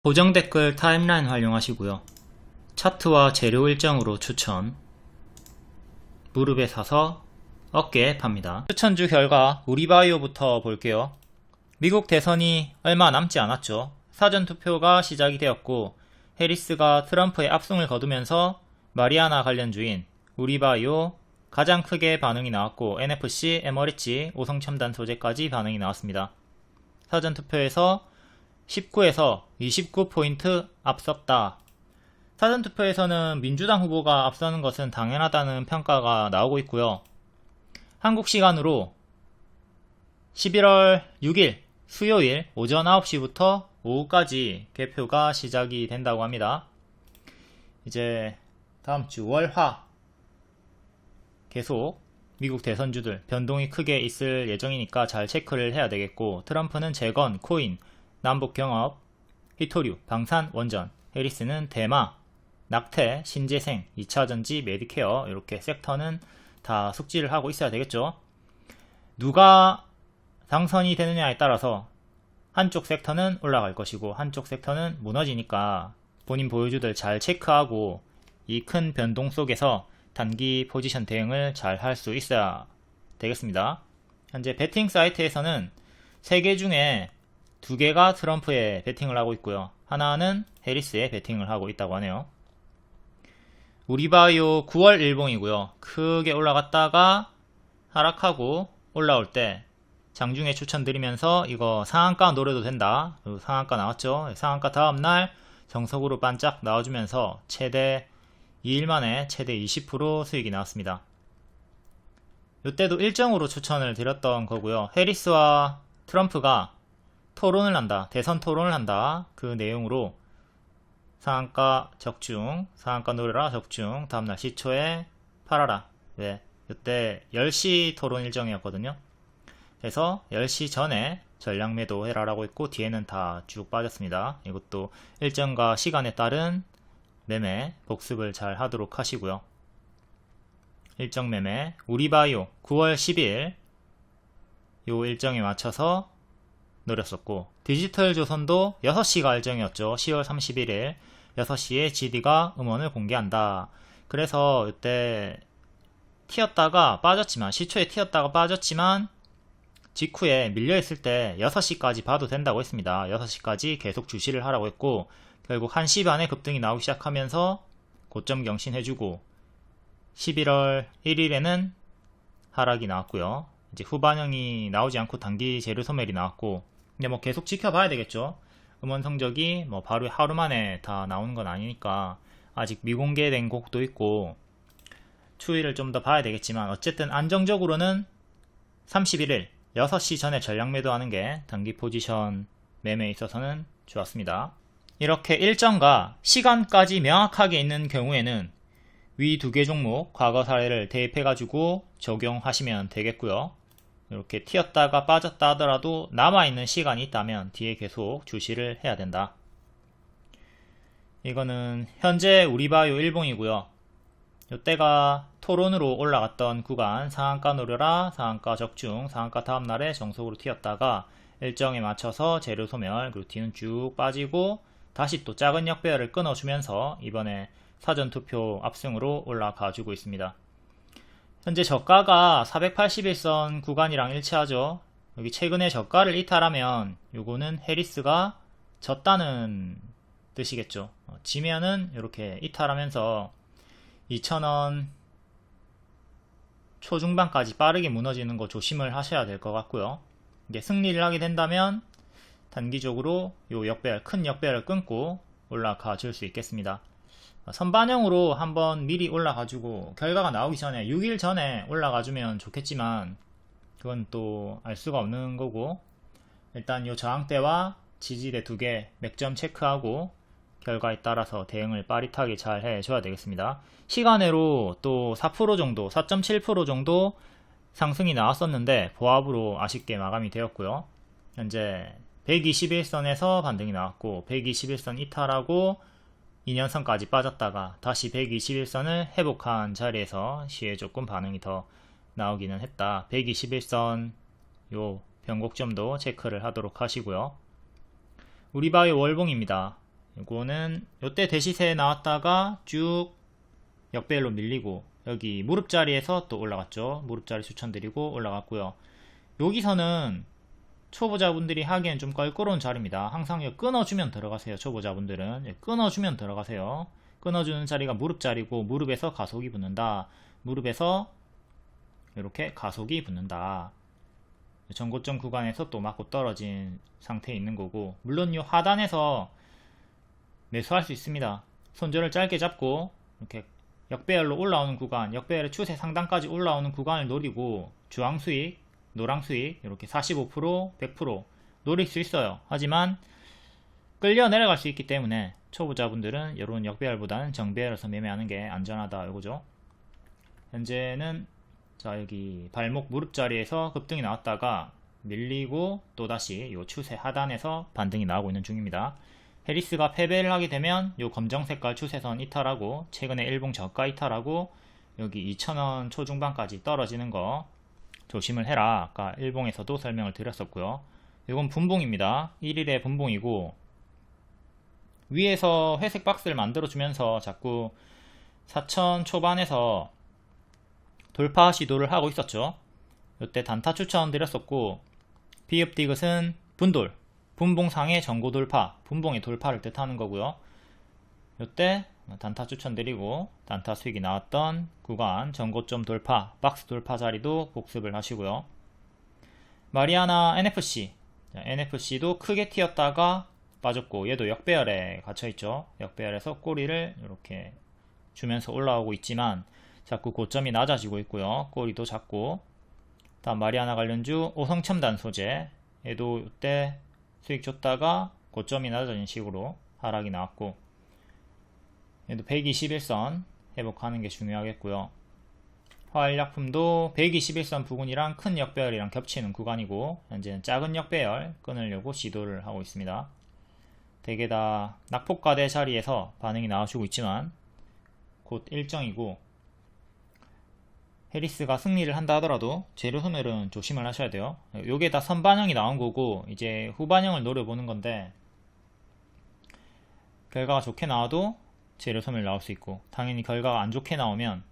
고정 댓글 타임라인 활용하시고요. 차트와 재료 일정으로 추천. 무릎에 사서 어깨에 팝니다. 추천주 결과 우리바이오부터 볼게요. 미국 대선이 얼마 남지 않았죠. 사전투표가 시작이 되었고 해리스가 트럼프의 압승을 거두면서 마리아나 관련주인 우리바이오 가장 크게 반응이 나왔고 NFC, 에머리치, 오성첨단 소재까지 반응이 나왔습니다. 사전투표에서 19에서 29포인트 앞섰다. 사전투표에서는 민주당 후보가 앞서는 것은 당연하다는 평가가 나오고 있고요. 한국 시간으로 11월 6일 수요일 오전 9시부터 오후까지 개표가 시작이 된다고 합니다. 이제 다음주 월화 계속 미국 대선주들 변동이 크게 있을 예정이니까 잘 체크를 해야 되겠고, 트럼프는 재건, 코인, 남북경업, 히토류, 방산, 원전, 해리스는 대마, 낙태, 신재생, 2차전지, 메디케어, 이렇게 섹터는 다 숙지를 하고 있어야 되겠죠. 누가 당선이 되느냐에 따라서 한쪽 섹터는 올라갈 것이고 한쪽 섹터는 무너지니까 본인 보유주들 잘 체크하고 이 큰 변동 속에서 단기 포지션 대응을 잘 할 수 있어야 되겠습니다. 현재 베팅 사이트에서는 3개 중에 2개가 트럼프에 베팅을 하고 있고요. 하나는 해리스에 베팅을 하고 있다고 하네요. 우리바이오 9월 일봉이고요. 크게 올라갔다가 하락하고 올라올 때 장중에 추천드리면서 이거 상한가 노려도 된다. 상한가 나왔죠. 상한가 다음날 정석으로 반짝 나와주면서 최대 2일 만에 최대 20% 수익이 나왔습니다. 이때도 일정으로 추천을 드렸던 거고요. 해리스와 트럼프가 토론을 한다. 대선 토론을 한다. 그 내용으로 상한가 적중, 상한가 노려라 적중, 다음날 시초에 팔아라. 네, 이때 10시 토론 일정이었거든요. 그래서 10시 전에 전량 매도 해라라고 있고 뒤에는 다 쭉 빠졌습니다. 이것도 일정과 시간에 따른 매매 복습을 잘 하도록 하시고요. 일정 매매 우리바이오 9월 10일 요 일정에 맞춰서 노렸었고, 디지털 조선도 6시가 일정이었죠. 10월 31일 6시에 GD가 음원을 공개한다. 그래서 이때 튀었다가 빠졌지만, 시초에 튀었다가 빠졌지만 직후에 밀려있을 때 6시까지 봐도 된다고 했습니다. 6시까지 계속 주시를 하라고 했고, 결국 1시 반에 급등이 나오기 시작하면서 고점 경신해주고 11월 1일에는 하락이 나왔고요. 이제 후반영이 나오지 않고 단기 재료 소멸이 나왔고, 근데 뭐 계속 지켜봐야 되겠죠. 음원 성적이 뭐 바로 하루 만에 다 나오는 건 아니니까 아직 미공개된 곡도 있고 추이를 좀 더 봐야 되겠지만, 어쨌든 안정적으로는 31일 6시 전에 전량 매도하는 게 단기 포지션 매매에 있어서는 좋았습니다. 이렇게 일정과 시간까지 명확하게 있는 경우에는 위 2개 종목 과거 사례를 대입해가지고 적용하시면 되겠고요. 이렇게 튀었다가 빠졌다 하더라도 남아있는 시간이 있다면 뒤에 계속 주시를 해야 된다. 이거는 현재 우리바이오 일봉이고요. 이때가 토론으로 올라갔던 구간, 상한가 노려라, 상한가 적중, 상한가 다음날에 정석으로 튀었다가 일정에 맞춰서 재료 소멸, 그리고 뒤는 쭉 빠지고 다시 또 작은 역배열을 끊어주면서 이번에 사전투표 압승으로 올라가주고 있습니다. 현재 저가가 481선 구간이랑 일치하죠. 여기 최근에 저가를 이탈하면 요거는 해리스가 졌다는 뜻이겠죠. 지면은 이렇게 이탈하면서 2,000원 초중반까지 빠르게 무너지는 거 조심을 하셔야 될 것 같고요. 이게 승리를 하게 된다면 단기적으로 요 역배열, 큰 역배열을 끊고 올라가 줄 수 있겠습니다. 선반영으로 한번 미리 올라가주고 결과가 나오기 전에 6일 전에 올라가주면 좋겠지만 그건 또 알 수가 없는 거고, 일단 요 저항대와 지지대 2개 맥점 체크하고 결과에 따라서 대응을 빠릿하게 잘 해줘야 되겠습니다. 시간으로 또 4% 정도, 4.7% 정도 상승이 나왔었는데 보합으로 아쉽게 마감이 되었고요. 현재 121선에서 반등이 나왔고 121선 이탈하고 2년선까지 빠졌다가 다시 121선을 회복한 자리에서 시에 조금 반응이 더 나오기는 했다. 121선 요 변곡점도 체크를 하도록 하시고요. 우리바이오 월봉입니다. 이거는 요때 대시세 나왔다가 쭉 역배열로 밀리고 여기 무릎자리에서 또 올라갔죠. 무릎자리 추천드리고 올라갔고요. 여기서는 초보자분들이 하기엔 좀 껄끄러운 자리입니다. 항상 끊어주면 들어가세요. 초보자분들은 끊어주면 들어가세요. 끊어주는 자리가 무릎자리고 무릎에서 가속이 붙는다. 무릎에서 이렇게 가속이 붙는다. 전고점 구간에서 또 맞고 떨어진 상태에 있는 거고, 물론 이 하단에서 매수할 수 있습니다. 손절을 짧게 잡고 이렇게 역배열로 올라오는 구간, 역배열의 추세 상단까지 올라오는 구간을 노리고 주황 수익, 노랑 수익 이렇게 45%, 100% 노릴 수 있어요. 하지만 끌려 내려갈 수 있기 때문에 초보자분들은 이런 역배열보다는 정배열에서 매매하는 게 안전하다 이거죠. 현재는 자 여기 발목 무릎 자리에서 급등이 나왔다가 밀리고 또다시 요 추세 하단에서 반등이 나오고 있는 중입니다. 해리스가 패배를 하게 되면 요 검정 색깔 추세선 이탈하고 최근에 일봉 저가 이탈하고 여기 2,000원 초중반까지 떨어지는 거 조심을 해라. 아까 일봉에서도 설명을 드렸었고요. 이건 분봉입니다. 1일의 분봉이고 위에서 회색 박스를 만들어 주면서 자꾸 4,000 초반에서 돌파 시도를 하고 있었죠. 이때 단타 추천 드렸었고 비읍 디귿은 분돌, 분봉상의 전고 돌파, 분봉의 돌파를 뜻하는 거고요. 이때 단타 추천드리고 단타 수익이 나왔던 구간 전고점 돌파, 박스 돌파 자리도 복습을 하시고요. 마리아나 NFC, NFC도 크게 튀었다가 빠졌고 얘도 역배열에 갇혀있죠. 역배열에서 꼬리를 이렇게 주면서 올라오고 있지만 자꾸 고점이 낮아지고 있고요. 꼬리도 작고. 다음 마리아나 관련주 오성첨단 소재, 얘도 이때 수익 줬다가 고점이 낮아진 식으로 하락이 나왔고 얘도 121선 회복하는 게 중요하겠고요. 화일약품도 121선 부근이랑 큰 역배열이랑 겹치는 구간이고 현재는 작은 역배열 끊으려고 시도를 하고 있습니다. 대개 다 낙폭과대 자리에서 반응이 나와주고 있지만 곧 일정이고 해리스가 승리를 한다 하더라도 재료 소멸은 조심을 하셔야 돼요. 요게 다 선반영이 나온 거고 이제 후반영을 노려보는 건데 결과가 좋게 나와도 재료 소멸 나올 수 있고 당연히 결과가 안 좋게 나오면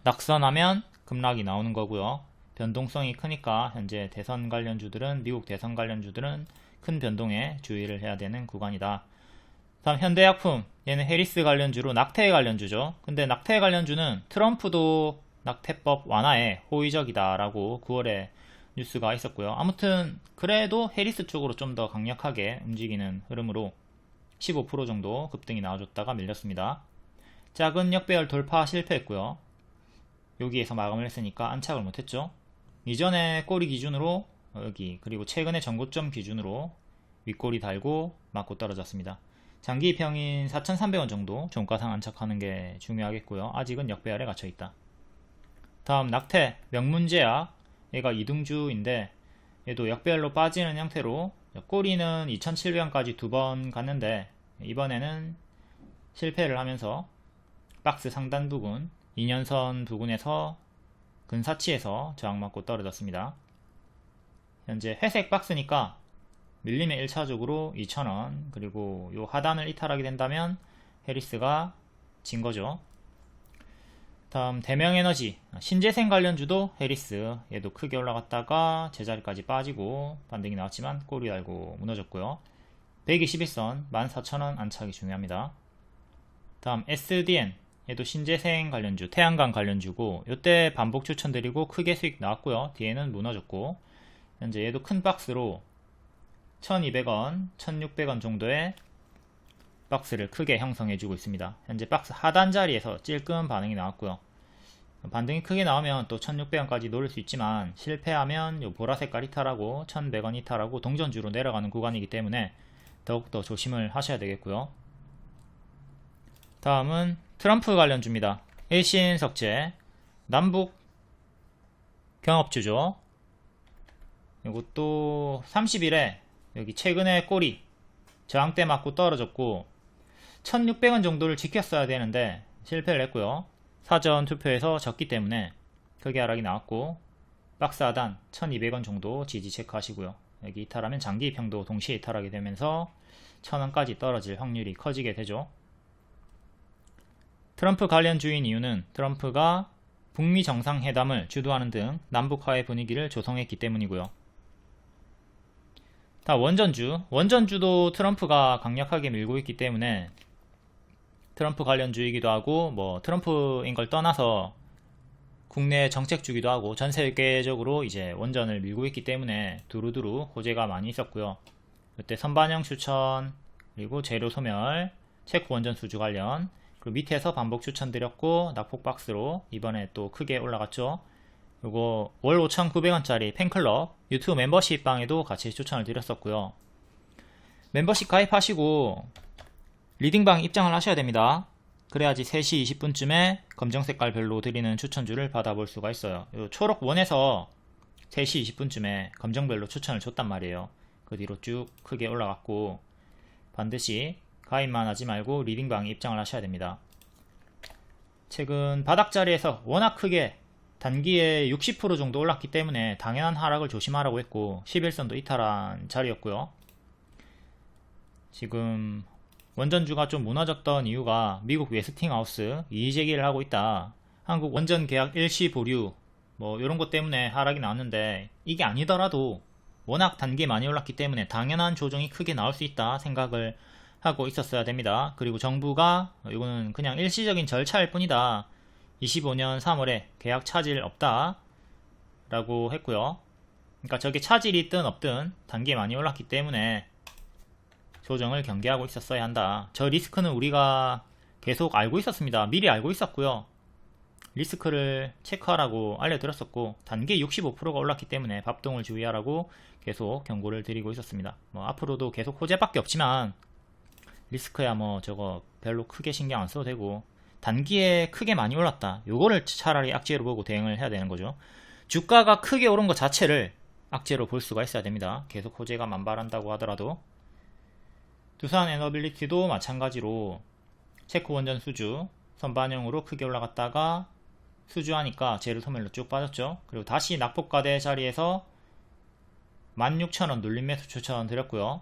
낙선하면 급락이 나오는 거고요. 변동성이 크니까 현재 대선 관련주들은 미국 대선 관련주들은 큰 변동에 주의를 해야 되는 구간이다. 다음 현대약품, 얘는 해리스 관련주로 낙태 관련주죠. 근데 낙태 관련주는 트럼프도 낙태법 완화에 호의적이다 라고 9월에 뉴스가 있었고요. 아무튼 그래도 해리스 쪽으로 좀 더 강력하게 움직이는 흐름으로 15% 정도 급등이 나와줬다가 밀렸습니다. 작은 역배열 돌파 실패했고요. 여기에서 마감을 했으니까 안착을 못했죠. 이전에 꼬리 기준으로 여기 그리고 최근에 전고점 기준으로 윗꼬리 달고 맞고 떨어졌습니다. 장기 평인 4,300원 정도 종가상 안착하는 게 중요하겠고요. 아직은 역배열에 갇혀있다. 다음 낙태 명문제약, 얘가 이등주인데 얘도 역배열로 빠지는 형태로 꼬리는 2,700원까지 두 번 갔는데 이번에는 실패를 하면서 박스 상단 부근 2년선 부근에서 근사치에서 저항맞고 떨어졌습니다. 현재 회색 박스니까 밀리면 1차적으로 2,000원 그리고 요 하단을 이탈하게 된다면 해리스가 진 거죠. 다음 대명에너지 신재생 관련주도 해리스, 얘도 크게 올라갔다가 제자리까지 빠지고 반등이 나왔지만 꼬리 달고 무너졌고요. 121선 14,000원 안착이 중요합니다. 다음 SDN, 얘도 신재생 관련주, 태양광 관련주고 요때 반복 추천드리고 크게 수익 나왔고요. 뒤에는 무너졌고 현재 얘도 큰 박스로 1200원, 1600원 정도의 박스를 크게 형성해주고 있습니다. 현재 박스 하단 자리에서 찔끔 반응이 나왔고요. 반등이 크게 나오면 또 1600원까지 노릴 수 있지만 실패하면 요 보라색깔 이탈하고 1100원 이탈하고 동전주로 내려가는 구간이기 때문에 더욱더 조심을 하셔야 되겠고요. 다음은 트럼프 관련주입니다. 일신석재 남북 경업주죠. 이것도 30일에 여기 최근에 꼬리 저항대 맞고 떨어졌고 1600원 정도를 지켰어야 되는데 실패를 했고요. 사전 투표에서 졌기 때문에 크게 하락이 나왔고 박스 하단 1200원 정도 지지 체크하시고요. 여기 이탈하면 장기 입형도 동시에 이탈하게 되면서 1000원까지 떨어질 확률이 커지게 되죠. 트럼프 관련주인 이유는 트럼프가 북미 정상회담을 주도하는 등 남북화의 분위기를 조성했기 때문이고요. 다 원전주도 트럼프가 강력하게 밀고 있기 때문에 트럼프 관련주이기도 하고 뭐 트럼프인 걸 떠나서 국내 정책주기도 하고 전 세계적으로 이제 원전을 밀고 있기 때문에 두루두루 호재가 많이 있었고요. 이때 선반영 추천, 그리고 재료 소멸, 체코 원전 수주 관련, 그리고 밑에서 반복 추천드렸고 낙폭박스로 이번에 또 크게 올라갔죠. 요거 월 5,900원짜리 팬클럽 유튜브 멤버십 방에도 같이 추천을 드렸었고요. 멤버십 가입하시고 리딩방 입장을 하셔야 됩니다. 그래야지 3시 20분쯤에 검정 색깔별로 드리는 추천주를 받아볼 수가 있어요. 요 초록 원에서 3시 20분쯤에 검정별로 추천을 줬단 말이에요. 그 뒤로 쭉 크게 올라갔고 반드시 가입만 하지 말고 리딩방에 입장을 하셔야 됩니다. 최근 바닥자리에서 워낙 크게 단기에 60% 정도 올랐기 때문에 당연한 하락을 조심하라고 했고 11선도 이탈한 자리였고요. 지금 원전주가 좀 무너졌던 이유가 미국 웨스팅하우스 이의제기를 하고 있다. 한국 원전 계약 일시 보류 뭐 이런 것 때문에 하락이 나왔는데 이게 아니더라도 워낙 단기에 많이 올랐기 때문에 당연한 조정이 크게 나올 수 있다 생각을 하고 있었어야 됩니다. 그리고 정부가 이거는 그냥 일시적인 절차일 뿐이다. 25년 3월에 계약 차질 없다 라고 했고요. 그러니까 저게 차질이 있든 없든 단기에 많이 올랐기 때문에 조정을 경계하고 있었어야 한다. 저 리스크는 우리가 계속 알고 있었습니다. 미리 알고 있었고요. 리스크를 체크하라고 알려드렸었고 단기 65%가 올랐기 때문에 밥동을 주의하라고 계속 경고를 드리고 있었습니다. 뭐 앞으로도 계속 호재밖에 없지만 리스크야 뭐 저거 별로 크게 신경 안 써도 되고 단기에 크게 많이 올랐다. 요거를 차라리 악재로 보고 대응을 해야 되는 거죠. 주가가 크게 오른 것 자체를 악재로 볼 수가 있어야 됩니다. 계속 호재가 만발한다고 하더라도. 두산 에너빌리티도 마찬가지로 체코 원전 수주 선반영으로 크게 올라갔다가 수주하니까 재료 소멸로 쭉 빠졌죠. 그리고 다시 낙폭과대 자리에서 16,000원 눌림 매수 추천 드렸고요.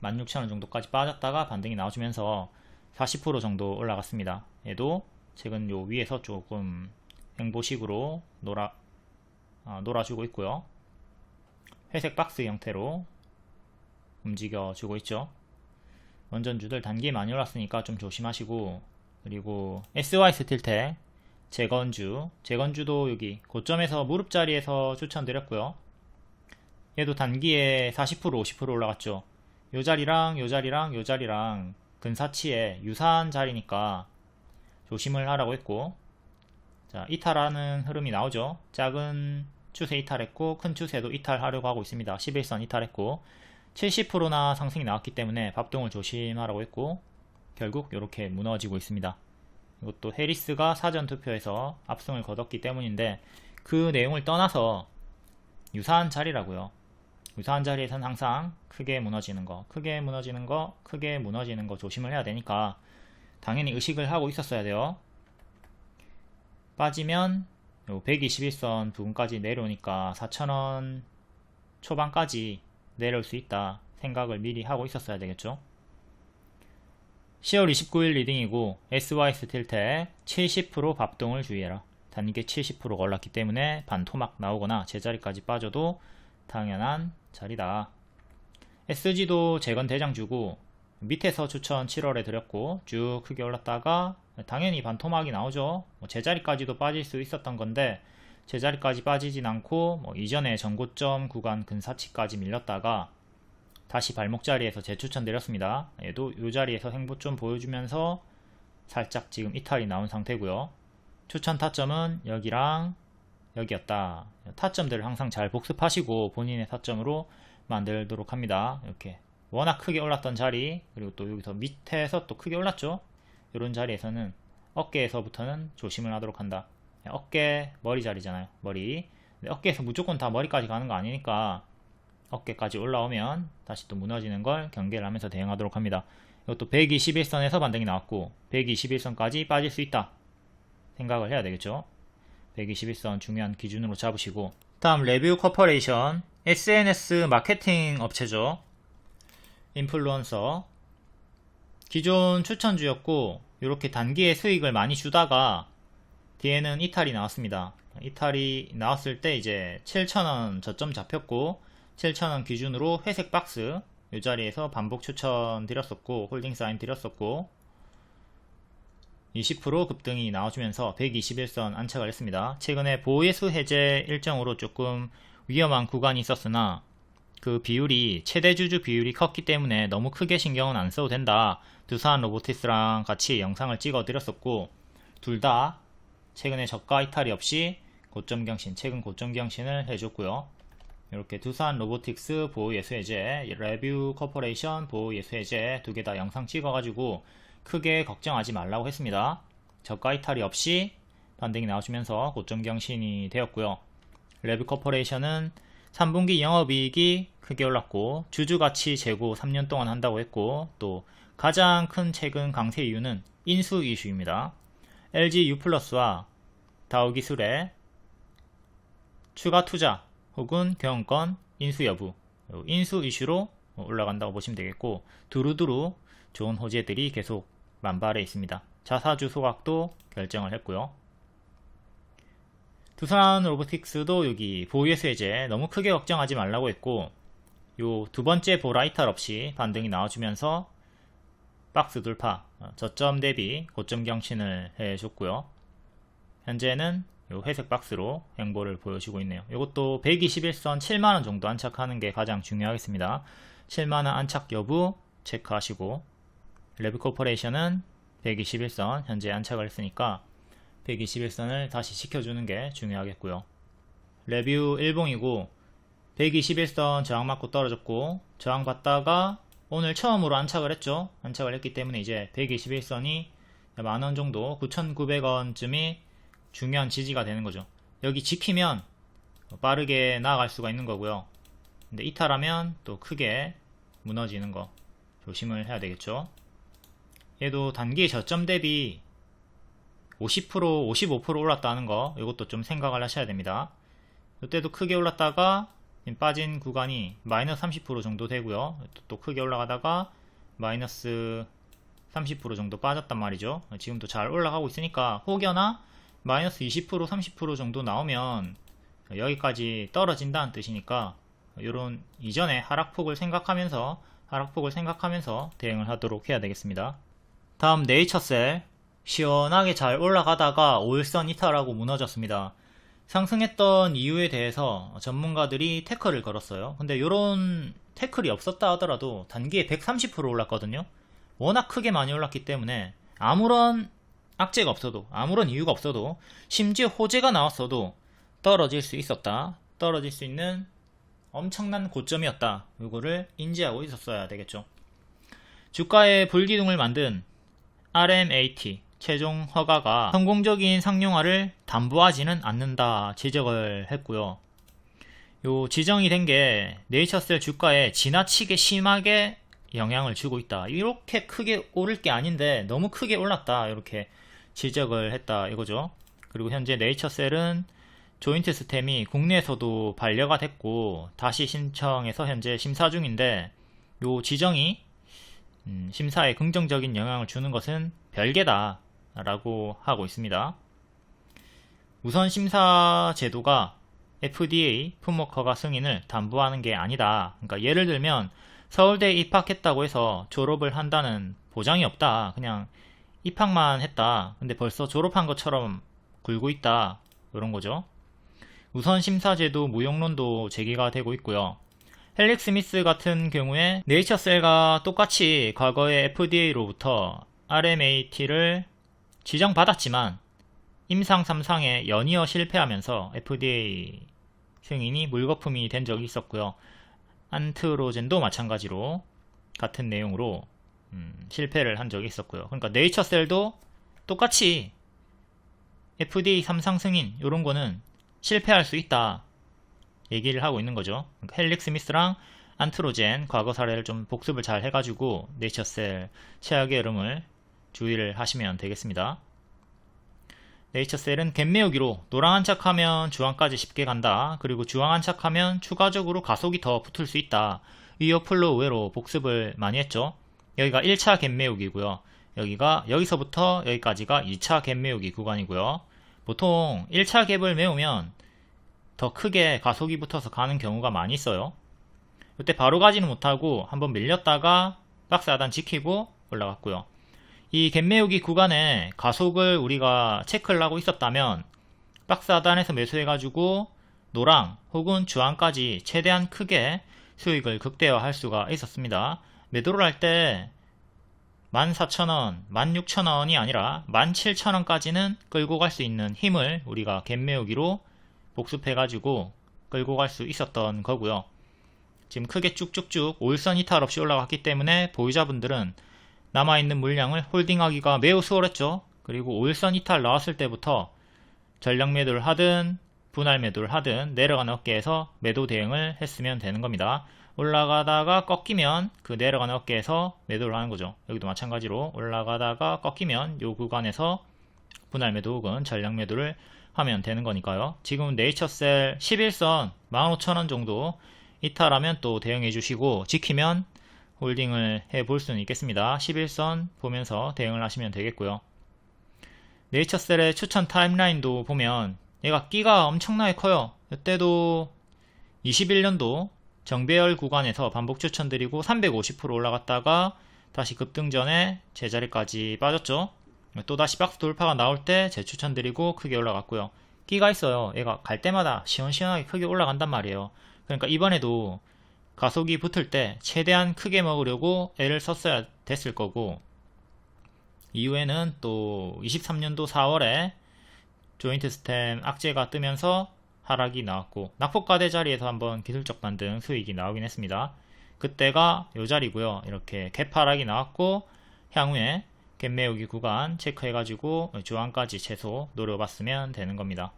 16,000원 정도까지 빠졌다가 반등이 나와주면서 40% 정도 올라갔습니다. 얘도 최근 요 위에서 조금 행보식으로 놀아주고 있고요. 회색 박스 형태로 움직여주고 있죠. 원전주들 단기에 많이 올랐으니까 좀 조심하시고, 그리고 SY스틸텍 재건주도 여기 고점에서 무릎 자리에서 추천드렸고요. 얘도 단기에 40% 50% 올라갔죠. 요 자리랑 요 자리랑 요 자리랑 근사치에 유사한 자리니까 조심을 하라고 했고, 자, 이탈하는 흐름이 나오죠. 작은 추세 이탈했고 큰 추세도 이탈하려고 하고 있습니다. 11선 이탈했고 70%나 상승이 나왔기 때문에 밥동을 조심하라고 했고 결국 이렇게 무너지고 있습니다. 이것도 해리스가 사전투표에서 압승을 거뒀기 때문인데 그 내용을 떠나서 유사한 자리라고요. 유사한 자리에선 항상 크게 무너지는 거 조심을 해야 되니까 당연히 의식을 하고 있었어야 돼요. 빠지면 121선 부근까지 내려오니까 4,000원 초반까지 내려올 수 있다 생각을 미리 하고 있었어야 되겠죠. 10월 29일 리딩이고 SY스틸텍 70% 밥동을 주의해라. 단기 70%가 올랐기 때문에 반토막 나오거나 제자리까지 빠져도 당연한 자리다. SG도 재건 대장주고 밑에서 추천 7월에 드렸고 쭉 크게 올랐다가 당연히 반토막이 나오죠. 제자리까지도 빠질 수 있었던 건데 제자리까지 빠지진 않고 이전에 전고점 구간 근사치까지 밀렸다가 다시 발목자리에서 재추천 드렸습니다. 얘도 이 자리에서 행보 좀 보여주면서 살짝 지금 이탈이 나온 상태고요. 추천 타점은 여기랑 여기였다. 타점들을 항상 잘 복습하시고 본인의 타점으로 만들도록 합니다. 이렇게 워낙 크게 올랐던 자리, 그리고 또 여기서 밑에서 또 크게 올랐죠. 이런 자리에서는 어깨에서부터는 조심을 하도록 한다. 어깨 머리 자리잖아요. 머리. 근데 어깨에서 무조건 다 머리까지 가는 거 아니니까 어깨까지 올라오면 다시 또 무너지는 걸 경계를 하면서 대응하도록 합니다. 이것도 121선에서 반등이 나왔고 121선까지 빠질 수 있다 생각을 해야 되겠죠. 121선 중요한 기준으로 잡으시고, 다음 레뷰 코퍼레이션 SNS 마케팅 업체죠. 인플루언서 기존 추천주였고 이렇게 단기에 수익을 많이 주다가 뒤에는 이탈이 나왔습니다. 이탈이 나왔을 때 이제 7,000원 저점 잡혔고 7,000원 기준으로 회색 박스 이 자리에서 반복 추천 드렸었고 홀딩 사인 드렸었고 20% 급등이 나와주면서 121선 안착을 했습니다. 최근에 보호예수 해제 일정으로 조금 위험한 구간이 있었으나 그 비율이 최대 주주 비율이 컸기 때문에 너무 크게 신경은 안 써도 된다. 두산 로보틱스랑 같이 영상을 찍어 드렸었고 둘 다 최근에 저가 이탈이 없이 고점 경신, 최근 고점 경신을 해줬고요. 이렇게 두산 로보틱스 보호예수 해제, 레뷰 코퍼레이션 보호예수 해제 두 개 다 영상 찍어가지고 크게 걱정하지 말라고 했습니다. 저가 이탈이 없이 반등이 나와주면서 고점 경신이 되었고요. 레뷰 코퍼레이션은 3분기 영업이익이 크게 올랐고 주주가치 재고 3년 동안 한다고 했고 또 가장 큰 최근 강세 이유는 인수 이슈입니다. LG U+와 다우기술의 추가 투자 혹은 경영권 인수 여부, 인수 이슈로 올라간다고 보시면 되겠고 두루두루 좋은 호재들이 계속 만발해 있습니다. 자사주 소각도 결정을 했고요. 두산 로보틱스도 여기 보유예수 해제 너무 크게 걱정하지 말라고 했고 요 두 번째 보라 이탈 없이 반등이 나와주면서 박스 돌파, 저점 대비 고점 경신을 해줬고요. 현재는 요 회색 박스로 행보를 보여주고 있네요. 이것도 121선 7만원 정도 안착하는 게 가장 중요하겠습니다. 7만원 안착 여부 체크하시고 레뷰 코퍼레이션은 121선 현재 안착을 했으니까 121선을 다시 지켜주는 게 중요하겠고요. 레뷰 일봉이고 121선 저항 맞고 떨어졌고 저항 받다가 오늘 처음으로 안착을 했죠. 안착을 했기 때문에 이제 121선이 만원 정도 9,900원쯤이 중요한 지지가 되는 거죠. 여기 지키면 빠르게 나아갈 수가 있는 거고요. 근데 이탈하면 또 크게 무너지는 거 조심을 해야 되겠죠. 얘도 단기 저점 대비 50%, 55% 올랐다는 거 이것도 좀 생각을 하셔야 됩니다. 이때도 크게 올랐다가 빠진 구간이 마이너스 30% 정도 되고요. 또 크게 올라가다가 마이너스 30% 정도 빠졌단 말이죠. 지금도 잘 올라가고 있으니까 혹여나 마이너스 20%, 30% 정도 나오면 여기까지 떨어진다는 뜻이니까 이런 이전에 하락폭을 생각하면서 대응을 하도록 해야 되겠습니다. 다음 네이처셀 시원하게 잘 올라가다가 5일선 이탈하고 무너졌습니다. 상승했던 이유에 대해서 전문가들이 태클을 걸었어요. 근데 이런 태클이 없었다 하더라도 단기에 130% 올랐거든요. 워낙 크게 많이 올랐기 때문에 아무런 악재가 없어도 아무런 이유가 없어도 심지어 호재가 나왔어도 떨어질 수 있었다. 떨어질 수 있는 엄청난 고점이었다. 이거를 인지하고 있었어야 되겠죠. 주가의 불기둥을 만든 RMAT 최종 허가가 성공적인 상용화를 담보하지는 않는다 지적을 했고요. 요 지정이 된 게 네이처셀 주가에 지나치게 심하게 영향을 주고 있다. 이렇게 크게 오를 게 아닌데 너무 크게 올랐다. 이렇게 지적을 했다 이거죠. 그리고 현재 네이처셀은 조인트 스템이 국내에서도 반려가 됐고 다시 신청해서 현재 심사 중인데 요 지정이 심사에 긍정적인 영향을 주는 것은 별개다 라고 하고 있습니다. 우선 심사 제도가 FDA 품목 허가 승인을 담보하는 게 아니다. 그러니까 예를 들면 서울대에 입학했다고 해서 졸업을 한다는 보장이 없다. 그냥 입학만 했다. 근데 벌써 졸업한 것처럼 굴고 있다. 이런 거죠. 우선 심사 제도 무용론도 제기가 되고 있고요. 헬릭 스미스 같은 경우에 네이처셀과 똑같이 과거에 FDA로부터 RMAT를 지정받았지만 임상 3상에 연이어 실패하면서 FDA 승인이 물거품이 된 적이 있었고요. 안트로젠도 마찬가지로 같은 내용으로 실패를 한 적이 있었고요. 그러니까 네이처셀도 똑같이 FDA 3상 승인 이런 거는 실패할 수 있다 얘기를 하고 있는 거죠. 그러니까 헬릭 스미스랑 안트로젠 과거 사례를 좀 복습을 잘 해가지고 네이처셀 최악의 흐름을 주의를 하시면 되겠습니다. 네이처셀은 갭 메우기로 노랑 안착하면 주황까지 쉽게 간다. 그리고 주황 안착하면 추가적으로 가속이 더 붙을 수 있다. 이어플로 의외로 복습을 많이 했죠. 여기가 1차 갭 메우기고요. 여기서부터 여기까지가 2차 갭 메우기 구간이고요. 보통 1차 갭을 메우면 더 크게 가속이 붙어서 가는 경우가 많이 있어요. 이때 바로 가지는 못하고 한번 밀렸다가 박스 하단 지키고 올라갔고요. 이 갭 메우기 구간에 가속을 우리가 체크를 하고 있었다면 박스 하단에서 매수해가지고 노랑 혹은 주황까지 최대한 크게 수익을 극대화할 수가 있었습니다. 매도를 할 때 14,000원, 16,000원이 아니라 17,000원까지는 끌고 갈 수 있는 힘을 우리가 갭 메우기로 복습해가지고 끌고 갈 수 있었던 거고요. 지금 크게 쭉쭉쭉 5일선 이탈 없이 올라갔기 때문에 보유자분들은 남아있는 물량을 홀딩하기가 매우 수월했죠. 그리고 5일선 이탈 나왔을 때부터 전력 매도를 하든 분할 매도를 하든 내려가는 어깨에서 매도 대응을 했으면 되는 겁니다. 올라가다가 꺾이면 그 내려가는 어깨에서 매도를 하는 거죠. 여기도 마찬가지로 올라가다가 꺾이면 이 구간에서 분할 매도 혹은 전량 매도를 하면 되는 거니까요. 지금 네이처셀 11선 15,000원 정도 이탈하면 또 대응해 주시고 지키면 홀딩을 해 볼 수는 있겠습니다. 11선 보면서 대응을 하시면 되겠고요. 네이처셀의 추천 타임라인도 보면 얘가 끼가 엄청나게 커요. 이때도 21년도 정배열 구간에서 반복 추천드리고 350% 올라갔다가 다시 급등 전에 제자리까지 빠졌죠. 또다시 박스 돌파가 나올 때 재추천드리고 크게 올라갔고요. 끼가 있어요. 얘가 갈 때마다 시원시원하게 크게 올라간단 말이에요. 그러니까 이번에도 가속이 붙을 때 최대한 크게 먹으려고 애를 썼어야 됐을 거고, 이후에는 또 23년도 4월에 조인트 스템 악재가 뜨면서 하락이 나왔고 낙폭과대 자리에서 한번 기술적 반등 수익이 나오긴 했습니다. 그때가 요 자리고요. 이렇게 갭 하락이 나왔고 향후에 갭 메우기 구간 체크해가지고 주황까지 최소 노려봤으면 되는 겁니다.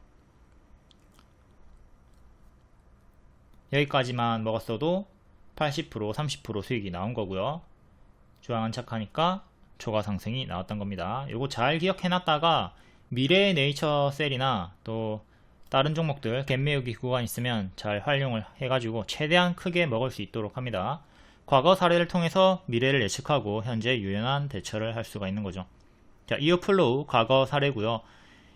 여기까지만 먹었어도 80% 30% 수익이 나온 거고요. 주황 안착하니까 초과 상승이 나왔던 겁니다. 요거 잘 기억해놨다가 미래의 네이처셀이나 또 다른 종목들 갭 메우기 구간 있으면 잘 활용을 해가지고 최대한 크게 먹을 수 있도록 합니다. 과거 사례를 통해서 미래를 예측하고 현재 유연한 대처를 할 수가 있는 거죠. 자, 이어플로우 과거 사례고요.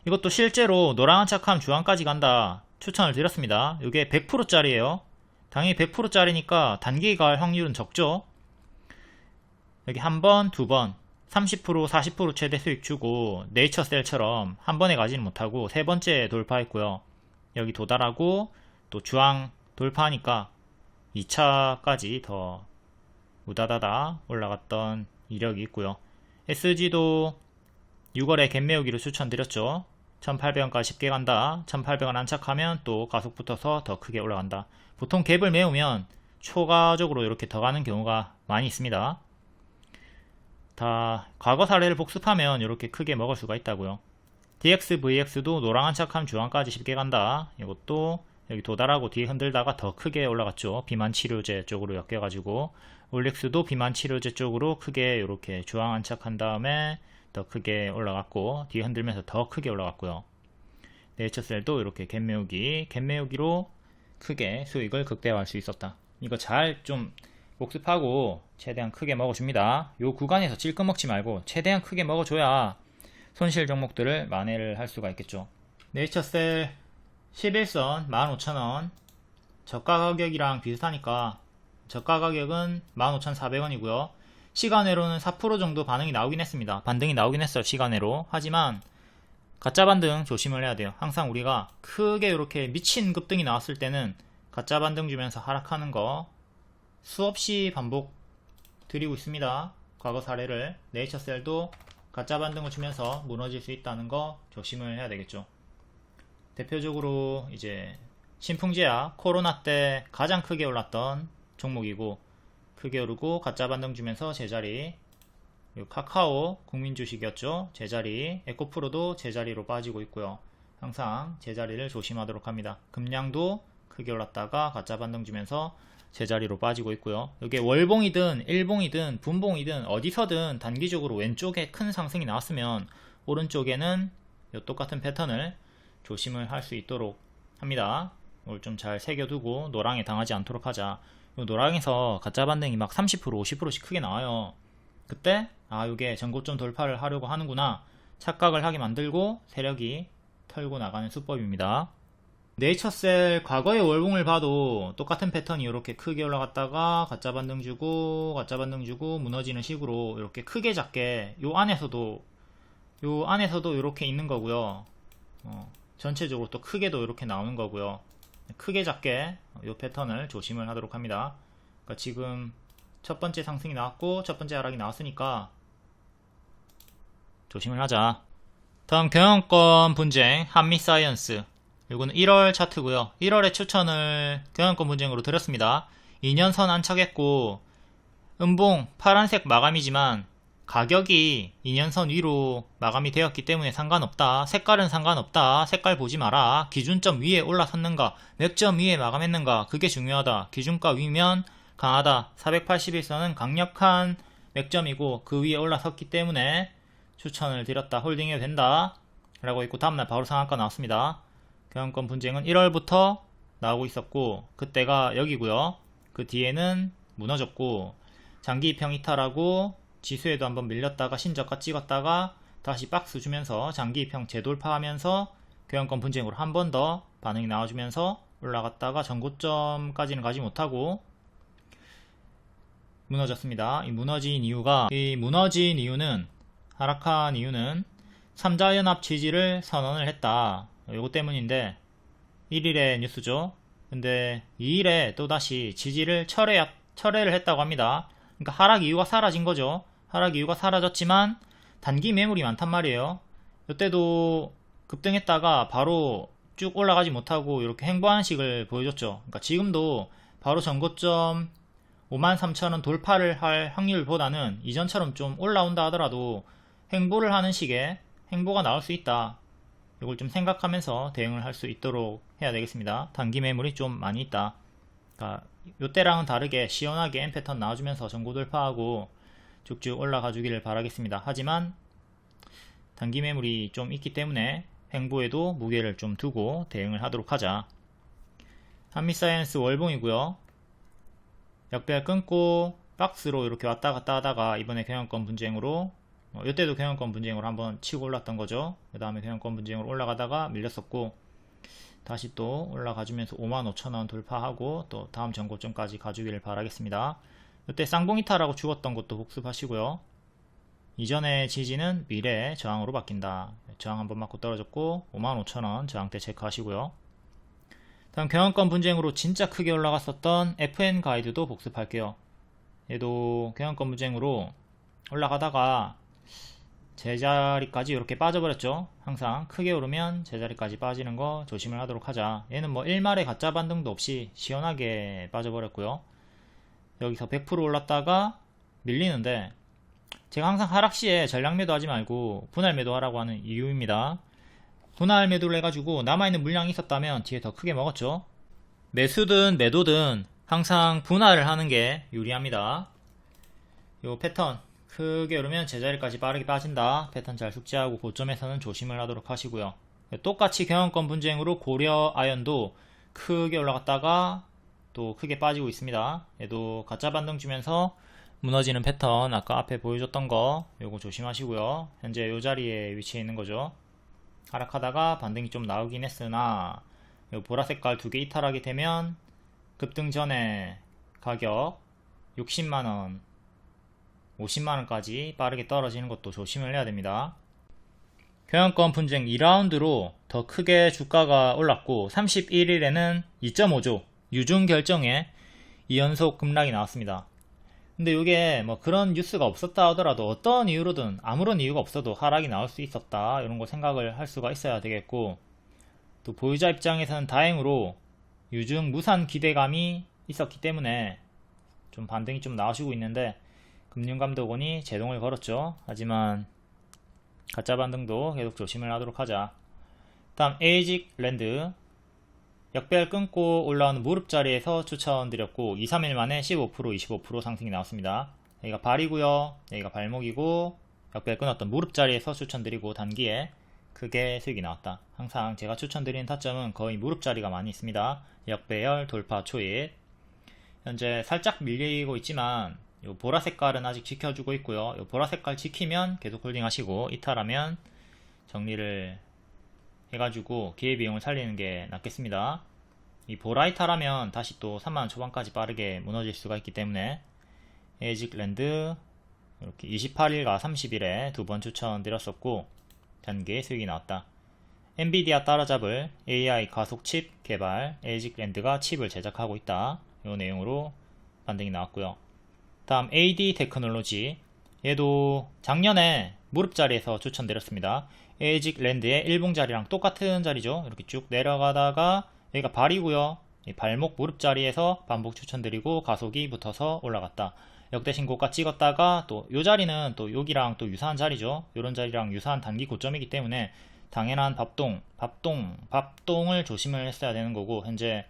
이것도 실제로 노란 안착함 주황까지 간다 추천을 드렸습니다. 이게 100%짜리예요. 당연히 100%짜리니까 단기 갈 확률은 적죠. 여기 한 번, 두 번 30% 40% 최대 수익 주고 네이처셀처럼 한 번에 가지는 못하고 세 번째 돌파했고요. 여기 도달하고 또 주황 돌파하니까 2차까지 더 우다다다 올라갔던 이력이 있고요. SG도 6월에 갭 메우기로 추천드렸죠. 1800원까지 쉽게 간다. 1800원 안착하면 또 가속 붙어서 더 크게 올라간다. 보통 갭을 메우면 초과적으로 이렇게 더 가는 경우가 많이 있습니다. 다 과거 사례를 복습하면 이렇게 크게 먹을 수가 있다고요. DX, VX도 노랑 안착함 주황까지 쉽게 간다. 이것도 여기 도달하고 뒤에 흔들다가 더 크게 올라갔죠. 비만 치료제 쪽으로 엮여가지고 올릭스도 비만 치료제 쪽으로 크게 이렇게 주황 안착한 다음에 더 크게 올라갔고 뒤에 흔들면서 더 크게 올라갔고요. 네이처셀도 이렇게 갭 메우기로 크게 수익을 극대화할 수 있었다. 이거 잘 좀 복습하고 최대한 크게 먹어줍니다. 요 구간에서 찔끔 먹지 말고 최대한 크게 먹어줘야 손실 종목들을 만회를 할 수가 있겠죠. 네이처셀 11선 15,000원 저가 가격이랑 비슷하니까 저가 가격은 15,400원이고요. 시간외로는 4% 정도 반등이 나오긴 했습니다. 반등이 나오긴 했어요. 시간외로. 하지만 가짜 반등 조심을 해야 돼요. 항상 우리가 크게 이렇게 미친 급등이 나왔을 때는 가짜 반등 주면서 하락하는 거 수없이 반복 드리고 있습니다. 과거 사례를. 네이처셀도 가짜 반등을 주면서 무너질 수 있다는 거 조심을 해야 되겠죠. 대표적으로 이제 신풍제약 코로나 때 가장 크게 올랐던 종목이고 크게 오르고 가짜 반등 주면서 제자리, 그리고 카카오 국민주식이었죠. 제자리, 에코프로도 제자리로 빠지고 있고요. 항상 제자리를 조심하도록 합니다. 금량도 크게 올랐다가 가짜 반등 주면서 제자리로 빠지고 있고요. 이게 월봉이든 일봉이든 분봉이든 어디서든 단기적으로 왼쪽에 큰 상승이 나왔으면 오른쪽에는 이 똑같은 패턴을 조심을 할 수 있도록 합니다. 이걸 좀 잘 새겨두고 노랑에 당하지 않도록 하자. 요 노랑에서 가짜 반등이 막 30% 50%씩 크게 나와요. 그때 요게 전고점 돌파를 하려고 하는구나 착각을 하게 만들고 세력이 털고 나가는 수법입니다. 네이처셀 과거의 월봉을 봐도 똑같은 패턴이 이렇게 크게 올라갔다가 가짜 반등 주고 가짜 반등 주고 무너지는 식으로 이렇게 크게 작게 요 안에서도 이렇게 있는 거고요. 전체적으로 또 크게도 이렇게 나오는 거고요. 크게 작게 요 패턴을 조심을 하도록 합니다. 그러니까 지금 첫 번째 상승이 나왔고 첫 번째 하락이 나왔으니까 조심을 하자. 다음 경영권 분쟁 한미사이언스. 이거는 1월 차트고요. 1월에 추천을 경영권 분쟁으로 드렸습니다. 2년선 안착했고 음봉 파란색 마감이지만 가격이 2년선 위로 마감이 되었기 때문에 상관없다. 색깔은 상관없다. 색깔 보지 마라. 기준점 위에 올라섰는가 몇 점 위에 마감했는가 그게 중요하다. 기준가 위면 강하다. 481선은 강력한 맥점이고 그 위에 올라섰기 때문에 추천을 드렸다. 홀딩해도 된다 라고 있고 다음날 바로 상한가 나왔습니다. 경영권 분쟁은 1월부터 나오고 있었고 그때가 여기고요. 그 뒤에는 무너졌고 장기 입형 이탈하고 지수에도 한번 밀렸다가 신저가 찍었다가 다시 박스 주면서 장기 입형 재돌파하면서 경영권 분쟁으로 한 번 더 반응이 나와주면서 올라갔다가 전고점까지는 가지 못하고 무너졌습니다. 이 무너진 이유는 하락한 이유는 3자연합 지지를 선언을 했다. 요거 때문인데 1일의 뉴스죠. 근데 2일에 또다시 지지를 철회를 했다고 합니다. 그러니까 하락 이유가 사라진 거죠. 하락 이유가 사라졌지만 단기 매물이 많단 말이에요. 이때도 급등했다가 바로 쭉 올라가지 못하고 이렇게 횡보하는 식을 보여줬죠. 그러니까 지금도 바로 전고점 53,000원 돌파를 할 확률보다는 이전처럼 좀 올라온다 하더라도 횡보를 하는 식의 횡보가 나올 수 있다. 이걸 좀 생각하면서 대응을 할 수 있도록 해야 되겠습니다. 단기 매물이 좀 많이 있다. 그러니까 요때랑은 다르게 시원하게 M 패턴 나와주면서 전고 돌파하고 쭉쭉 올라가 주기를 바라겠습니다. 하지만 단기 매물이 좀 있기 때문에 횡보에도 무게를 좀 두고 대응을 하도록 하자. 한미사이언스 월봉이고요. 역배열 끊고 박스로 이렇게 왔다 갔다 하다가 이번에 경영권 분쟁으로 이때도 경영권 분쟁으로 한번 치고 올랐던 거죠. 그 다음에 경영권 분쟁으로 올라가다가 밀렸었고 다시 또 올라가주면서 55,000원 돌파하고 또 다음 전고점까지 가주기를 바라겠습니다. 이때 쌍봉이탈하고 죽었던 것도 복습하시고요. 이전의 지지는 미래의 저항으로 바뀐다. 저항 한번 맞고 떨어졌고 55,000원 저항대 체크하시고요. 다음 경영권 분쟁으로 진짜 크게 올라갔었던 FN 가이드도 복습할게요. 얘도 경영권 분쟁으로 올라가다가 제자리까지 이렇게 빠져버렸죠. 항상 크게 오르면 제자리까지 빠지는 거 조심을 하도록 하자. 얘는 뭐 일말의 가짜 반등도 없이 시원하게 빠져버렸고요. 여기서 100% 올랐다가 밀리는데 제가 항상 하락시에 전량 매도 하지 말고 분할 매도 하라고 하는 이유입니다. 분할 매도를 해가지고 남아있는 물량이 있었다면 뒤에 더 크게 먹었죠. 매수든 매도든 항상 분할을 하는 게 유리합니다. 요 패턴 크게 오르면 제자리까지 빠르게 빠진다. 패턴 잘 숙지하고 고점에서는 조심을 하도록 하시고요. 똑같이 경영권 분쟁으로 고려 아연도 크게 올라갔다가 또 크게 빠지고 있습니다. 얘도 가짜 반등 주면서 무너지는 패턴 아까 앞에 보여줬던 거 요거 조심하시고요. 현재 요 자리에 위치해 있는 거죠. 하락하다가 반등이 좀 나오긴 했으나 요 보라색깔 두 개 이탈하게 되면 급등 전에 가격 60만원 50만원까지 빠르게 떨어지는 것도 조심을 해야 됩니다. 경영권 분쟁 2라운드로 더 크게 주가가 올랐고 31일에는 2.5조 유중 결정에 2연속 급락이 나왔습니다. 근데 이게 뭐 그런 뉴스가 없었다 하더라도 어떤 이유로든 아무런 이유가 없어도 하락이 나올 수 있었다 이런 거 생각을 할 수가 있어야 되겠고 또 보유자 입장에서는 다행으로 유중 무산 기대감이 있었기 때문에 좀 반등이 좀 나와주고 있는데 금융감독원이 제동을 걸었죠. 하지만 가짜 반등도 계속 조심을 하도록 하자. 다음 에이직랜드 역배열 끊고 올라오는 무릎 자리에서 추천드렸고 2-3일 만에 15% 25% 상승이 나왔습니다. 여기가 발이고요. 여기가 발목이고 역배열 끊었던 무릎 자리에서 추천드리고 단기에 크게 수익이 나왔다. 항상 제가 추천드리는 타점은 거의 무릎 자리가 많이 있습니다. 역배열 돌파 초입 현재 살짝 밀리고 있지만 요 보라 색깔은 아직 지켜주고 있고요. 요 보라 색깔 지키면 계속 홀딩 하시고, 이탈하면 정리를 해가지고 기회비용을 살리는 게 낫겠습니다. 이 보라 이탈하면 다시 또 3만원 초반까지 빠르게 무너질 수가 있기 때문에 에이직랜드 이렇게 28일과 30일에 두 번 추천드렸었고 단기 수익이 나왔다. 엔비디아 따라잡을 AI 가속 칩 개발, 에이직랜드가 칩을 제작하고 있다. 이 내용으로 반등이 나왔고요. 다음 AD 테크놀로지, 얘도 작년에 무릎 자리에서 추천드렸습니다. 에이직랜드의 일봉 자리랑 똑같은 자리죠. 이렇게 쭉 내려가다가 여기가 발이고요. 이 발목 무릎 자리에서 반복 추천드리고 가속이 붙어서 올라갔다. 역대 신고가 찍었다가 또 요 자리는 또 여기랑 또 유사한 자리죠. 요런 자리랑 유사한 단기 고점이기 때문에 당연한 밥동을 조심을 했어야 되는 거고, 현재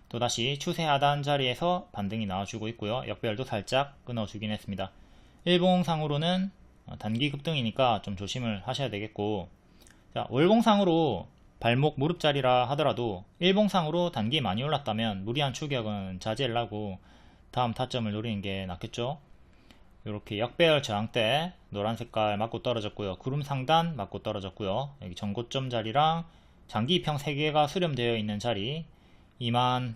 또다시 추세 하단 자리에서 반등이 나와주고 있고요. 역별도 살짝 끊어주긴 했습니다. 일봉상으로는 단기 급등이니까 좀 조심을 하셔야 되겠고, 자, 월봉상으로 발목 무릎 자리라 하더라도 일봉상으로 단기 많이 올랐다면 무리한 추격은 자제를 하고 다음 타점을 노리는 게 낫겠죠. 이렇게 역배열 저항대 노란 색깔 맞고 떨어졌고요. 구름 상단 맞고 떨어졌고요. 여기 전고점 자리랑 장기 2평 3개가 수렴되어 있는 자리 24,000원,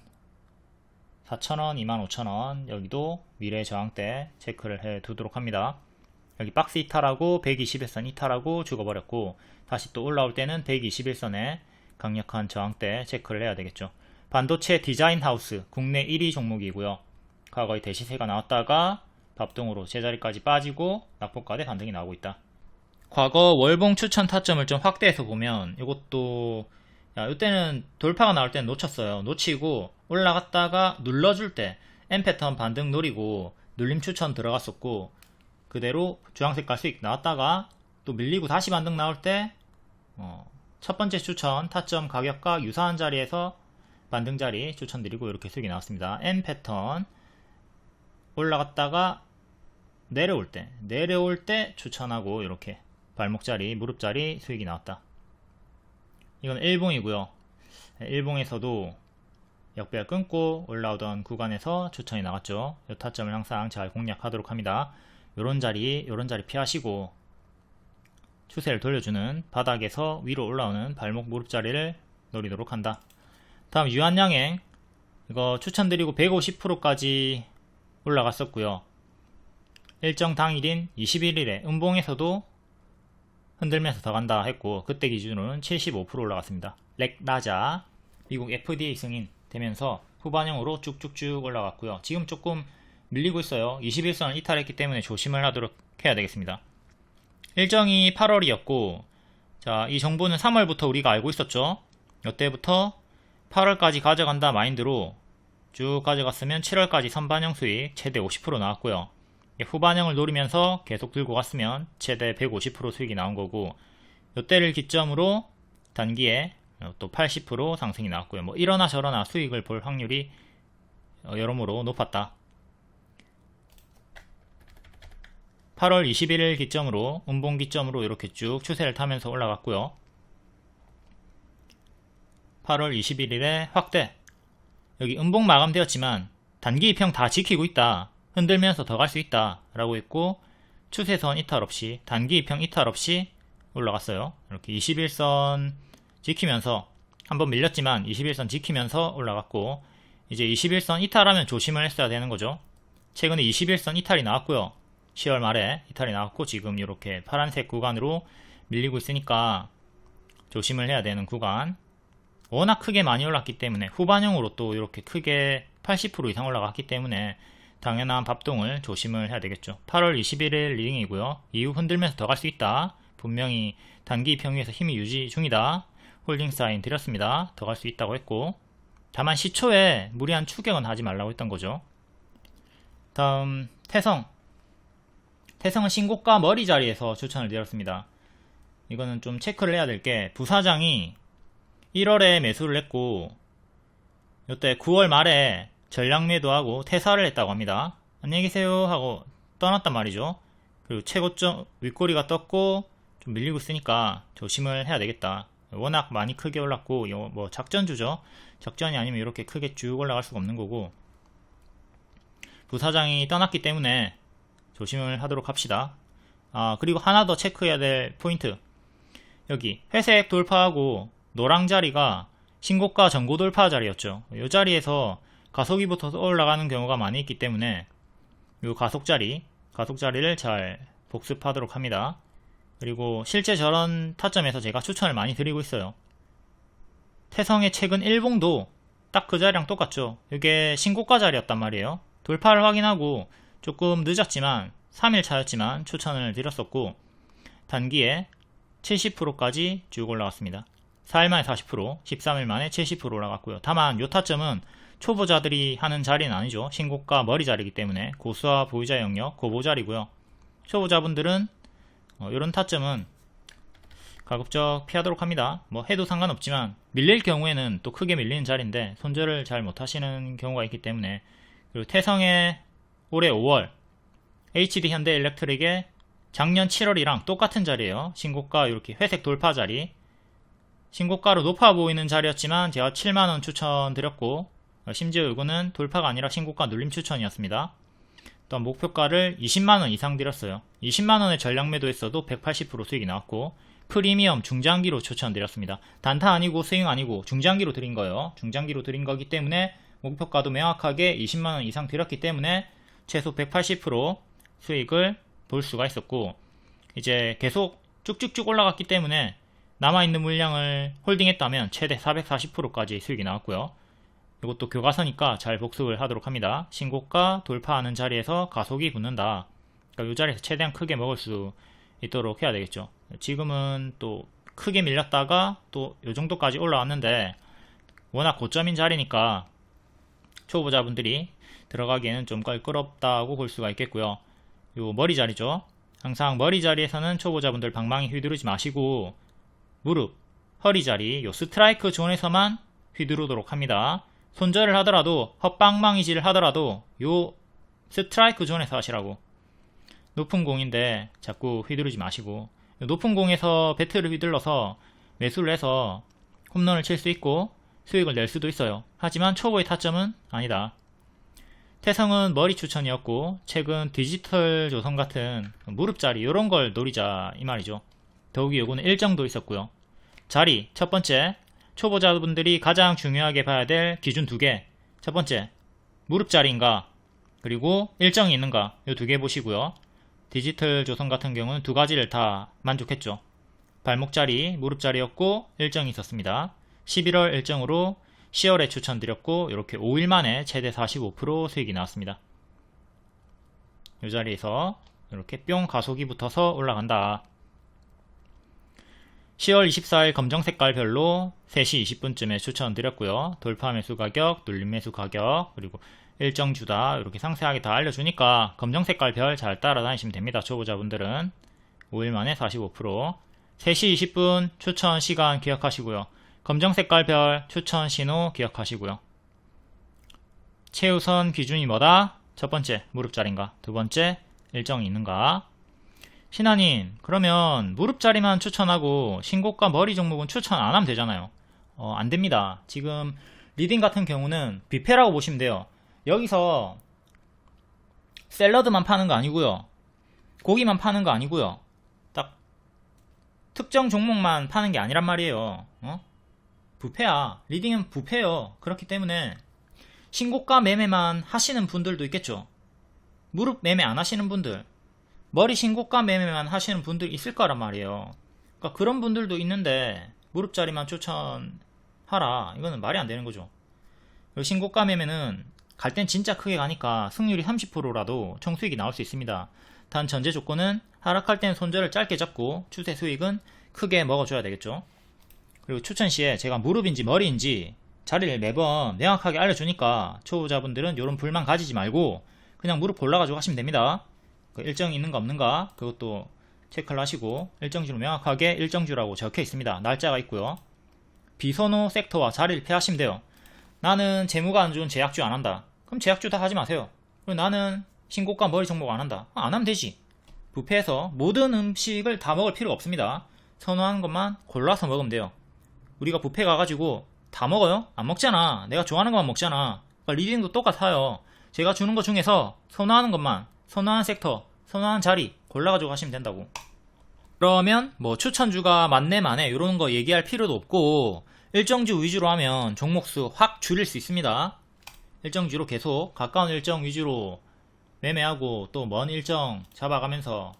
25,000원, 여기도 미래 저항대 체크를 해 두도록 합니다. 여기 박스 이탈하고 121선 이탈하고 죽어버렸고, 다시 또 올라올 때는 121선에 강력한 저항대 체크를 해야 되겠죠. 반도체 디자인 하우스 국내 1위 종목이고요. 과거에 대시세가 나왔다가 밥동으로 제자리까지 빠지고 낙폭과대 반등이 나오고 있다. 과거 월봉 추천 타점을 좀 확대해서 보면 이것도 이때는 돌파가 나올 때는 놓쳤어요. 놓치고 올라갔다가 눌러줄 때 M 패턴 반등 노리고 눌림 추천 들어갔었고, 그대로 주황색깔 수익 나왔다가 또 밀리고 다시 반등 나올 때 첫 번째 추천 타점 가격과 유사한 자리에서 반등 자리 추천드리고 이렇게 수익이 나왔습니다. M 패턴 올라갔다가 내려올 때 추천하고 이렇게 발목 자리 무릎 자리 수익이 나왔다. 이건 일봉이고요. 일봉에서도 역배열 끊고 올라오던 구간에서 추천이 나왔죠. 이 타점을 항상 잘 공략하도록 합니다. 요런 자리 피하시고 추세를 돌려주는 바닥에서 위로 올라오는 발목 무릎 자리를 노리도록 한다. 다음 유한양행, 이거 추천드리고 150%까지 올라갔었고요. 일정 당일인 21일에 음봉에서도 흔들면서 더 간다 했고, 그때 기준으로는 75% 올라갔습니다. 렉나자 미국 FDA 승인 되면서 후반형으로 쭉쭉쭉 올라갔고요. 지금 조금 밀리고 있어요. 21선을 이탈했기 때문에 조심을 하도록 해야 되겠습니다. 일정이 8월이었고, 자, 이 정보는 3월부터 우리가 알고 있었죠. 이때부터 8월까지 가져간다 마인드로 쭉 가져갔으면 7월까지 선반영 수익 최대 50% 나왔고요. 후반형을 노리면서 계속 들고 갔으면 최대 150% 수익이 나온 거고, 이때를 기점으로 단기에 또 80% 상승이 나왔고요. 뭐 이러나 저러나 수익을 볼 확률이 여러모로 높았다. 8월 21일 기점으로 음봉 기점으로 이렇게 쭉 추세를 타면서 올라갔고요. 8월 21일에 확대, 여기 음봉 마감되었지만 단기 2평 다 지키고 있다, 흔들면서 더 갈 수 있다 라고 했고, 추세선 이탈 없이 단기 2평 이탈 없이 올라갔어요. 이렇게 21선 지키면서 한번 밀렸지만 21선 지키면서 올라갔고, 이제 21선 이탈하면 조심을 했어야 되는 거죠. 최근에 21선 이탈이 나왔고요. 10월 말에 이탈이 나왔고, 지금 이렇게 파란색 구간으로 밀리고 있으니까 조심을 해야 되는 구간. 워낙 크게 많이 올랐기 때문에, 후반형으로 또 이렇게 크게 80% 이상 올라갔기 때문에 당연한 밥동을 조심을 해야 되겠죠. 8월 21일 리딩이고요. 이후 흔들면서 더 갈 수 있다. 분명히 단기 평위에서 힘이 유지 중이다. 홀딩 사인 드렸습니다. 더 갈 수 있다고 했고, 다만 시초에 무리한 추격은 하지 말라고 했던 거죠. 다음 태성은 신고가 머리 자리에서 추천을 드렸습니다. 이거는 좀 체크를 해야 될 게, 부사장이 1월에 매수를 했고 이때 9월 말에 전량 매도하고 퇴사를 했다고 합니다. 안녕히 계세요 하고 떠났단 말이죠. 그리고 최고점 윗꼬리가 떴고 좀 밀리고 있으니까 조심을 해야 되겠다. 워낙 많이 크게 올랐고, 뭐 작전주죠. 작전이 아니면 이렇게 크게 쭉 올라갈 수가 없는 거고, 부사장이 떠났기 때문에 조심을 하도록 합시다. 그리고 하나 더 체크해야 될 포인트. 여기 회색 돌파하고 노랑 자리가 신고가 전고 돌파 자리였죠. 이 자리에서 가속이 붙어서 올라가는 경우가 많이 있기 때문에 이 가속 자리를 잘 복습하도록 합니다. 그리고 실제 저런 타점에서 제가 추천을 많이 드리고 있어요. 태성의 최근 일봉도 딱 그 자리랑 똑같죠. 이게 신고가 자리였단 말이에요. 돌파를 확인하고 조금 늦었지만 3일 차였지만 추천을 드렸었고, 단기에 70%까지 쭉 올라갔습니다. 4일 만에 40%, 13일 만에 70% 올라갔고요. 다만 요 타점은 초보자들이 하는 자리는 아니죠. 신고가 머리 자리이기 때문에 고수와 보유자 영역 고보 자리고요. 초보자분들은 이런 타점은 가급적 피하도록 합니다. 뭐 해도 상관없지만 밀릴 경우에는 또 크게 밀리는 자리인데 손절을 잘 못하시는 경우가 있기 때문에. 그리고 태성의 올해 5월 HD 현대일렉트릭의 작년 7월이랑 똑같은 자리예요. 신고가 이렇게 회색 돌파 자리, 신고가로 높아 보이는 자리였지만 제가 7만원 추천드렸고, 심지어 이거는 돌파가 아니라 신고가 눌림 추천이었습니다. 또한 목표가를 20만원 이상 드렸어요. 20만원의 전량 매도했어도 180% 수익이 나왔고, 프리미엄 중장기로 추천드렸습니다. 단타 아니고 스윙 아니고 중장기로 드린 거예요. 중장기로 드린 거기 때문에 목표가도 명확하게 20만원 이상 드렸기 때문에 최소 180% 수익을 볼 수가 있었고, 이제 계속 쭉쭉쭉 올라갔기 때문에 남아있는 물량을 홀딩했다면 최대 440%까지 수익이 나왔고요. 이것도 교과서니까 잘 복습을 하도록 합니다. 신고가 돌파하는 자리에서 가속이 붙는다. 그러니까 이 자리에서 최대한 크게 먹을 수 있도록 해야 되겠죠. 지금은 또 크게 밀렸다가 또 이 정도까지 올라왔는데 워낙 고점인 자리니까 초보자분들이 들어가기에는 좀 껄끄럽다고 볼 수가 있겠고요. 요 머리 자리죠. 항상 머리 자리에서는 초보자분들 방망이 휘두르지 마시고 무릎, 허리 자리, 요 스트라이크 존에서만 휘두르도록 합니다. 손절을 하더라도 헛방망이질을 하더라도 요 스트라이크 존에서 하시라고. 높은 공인데 자꾸 휘두르지 마시고, 높은 공에서 배트를 휘둘러서 매수를 해서 홈런을 칠 수 있고 수익을 낼 수도 있어요. 하지만 초보의 타점은 아니다. 태성은 머리 추천이었고, 최근 디지털 조선 같은 무릎 자리 이런 걸 노리자 이 말이죠. 더욱이 요거는 일정도 있었고요. 자리 첫 번째, 초보자분들이 가장 중요하게 봐야 될 기준 두 개. 첫 번째, 무릎 자리인가, 그리고 일정이 있는가, 이 두 개 보시고요. 디지털 조선 같은 경우는 두 가지를 다 만족했죠. 발목 자리, 무릎 자리였고 일정이 있었습니다. 11월 일정으로 10월에 추천드렸고 이렇게 5일 만에 최대 45% 수익이 나왔습니다. 이 자리에서 이렇게 뿅 가속이 붙어서 올라간다. 10월 24일 검정 색깔별로 3시 20분쯤에 추천드렸고요. 돌파 매수 가격, 눌림 매수 가격, 그리고 일정 주다 이렇게 상세하게 다 알려주니까 검정 색깔 별 잘 따라다니시면 됩니다. 초보자분들은 5일 만에 45%. 3시 20분 추천 시간 기억하시고요. 검정 색깔 별 추천 신호 기억하시고요. 최우선 기준이 뭐다? 첫 번째, 무릎 자리인가? 두 번째, 일정이 있는가? 신하님, 그러면 무릎 자리만 추천하고 신고가 머리 종목은 추천 안 하면 되잖아요. 안 됩니다. 지금 리딩 같은 경우는 뷔페라고 보시면 돼요. 여기서 샐러드만 파는 거 아니고요. 고기만 파는 거 아니고요. 딱 특정 종목만 파는 게 아니란 말이에요. 뷔페야. 리딩은 뷔페요. 그렇기 때문에 신고가 매매만 하시는 분들도 있겠죠. 무릎 매매 안 하시는 분들, 머리 신고가 매매만 하시는 분들 있을 거란 말이에요. 그러니까 그런 분들도 있는데 무릎 자리만 추천하라, 이거는 말이 안 되는 거죠. 그리고 신고가 매매는 갈 땐 진짜 크게 가니까 승률이 30%라도 총 수익이 나올 수 있습니다. 단 전제 조건은 하락할 땐 손절을 짧게 잡고 추세 수익은 크게 먹어줘야 되겠죠. 그리고 추천 시에 제가 무릎인지 머리인지 자리를 매번 명확하게 알려주니까 초보자분들은 이런 불만 가지지 말고 그냥 무릎 골라가지고 하시면 됩니다. 그 일정이 있는가 없는가 그것도 체크를 하시고, 일정주로 명확하게 일정주라고 적혀 있습니다. 날짜가 있고요. 비선호 섹터와 자리를 피하시면 돼요. 나는 재무가 안 좋은 제약주 안 한다. 그럼 제약주 다 하지 마세요. 그리고 나는 신고가 머리 종목 안 한다. 안 하면 되지. 뷔페에서 모든 음식을 다 먹을 필요가 없습니다. 선호하는 것만 골라서 먹으면 돼요. 우리가 뷔페 가가지고 다 먹어요? 안 먹잖아. 내가 좋아하는 것만 먹잖아. 그러니까 리딩도 똑같아요. 제가 주는 것 중에서 선호하는 것만, 선호하는 섹터, 선호하는 자리 골라가지고 하시면 된다고. 그러면 뭐 추천주가 많네 마네 이런 거 얘기할 필요도 없고, 일정주 위주로 하면 종목수 확 줄일 수 있습니다. 일정주로 계속 가까운 일정 위주로 매매하고 또 먼 일정 잡아가면서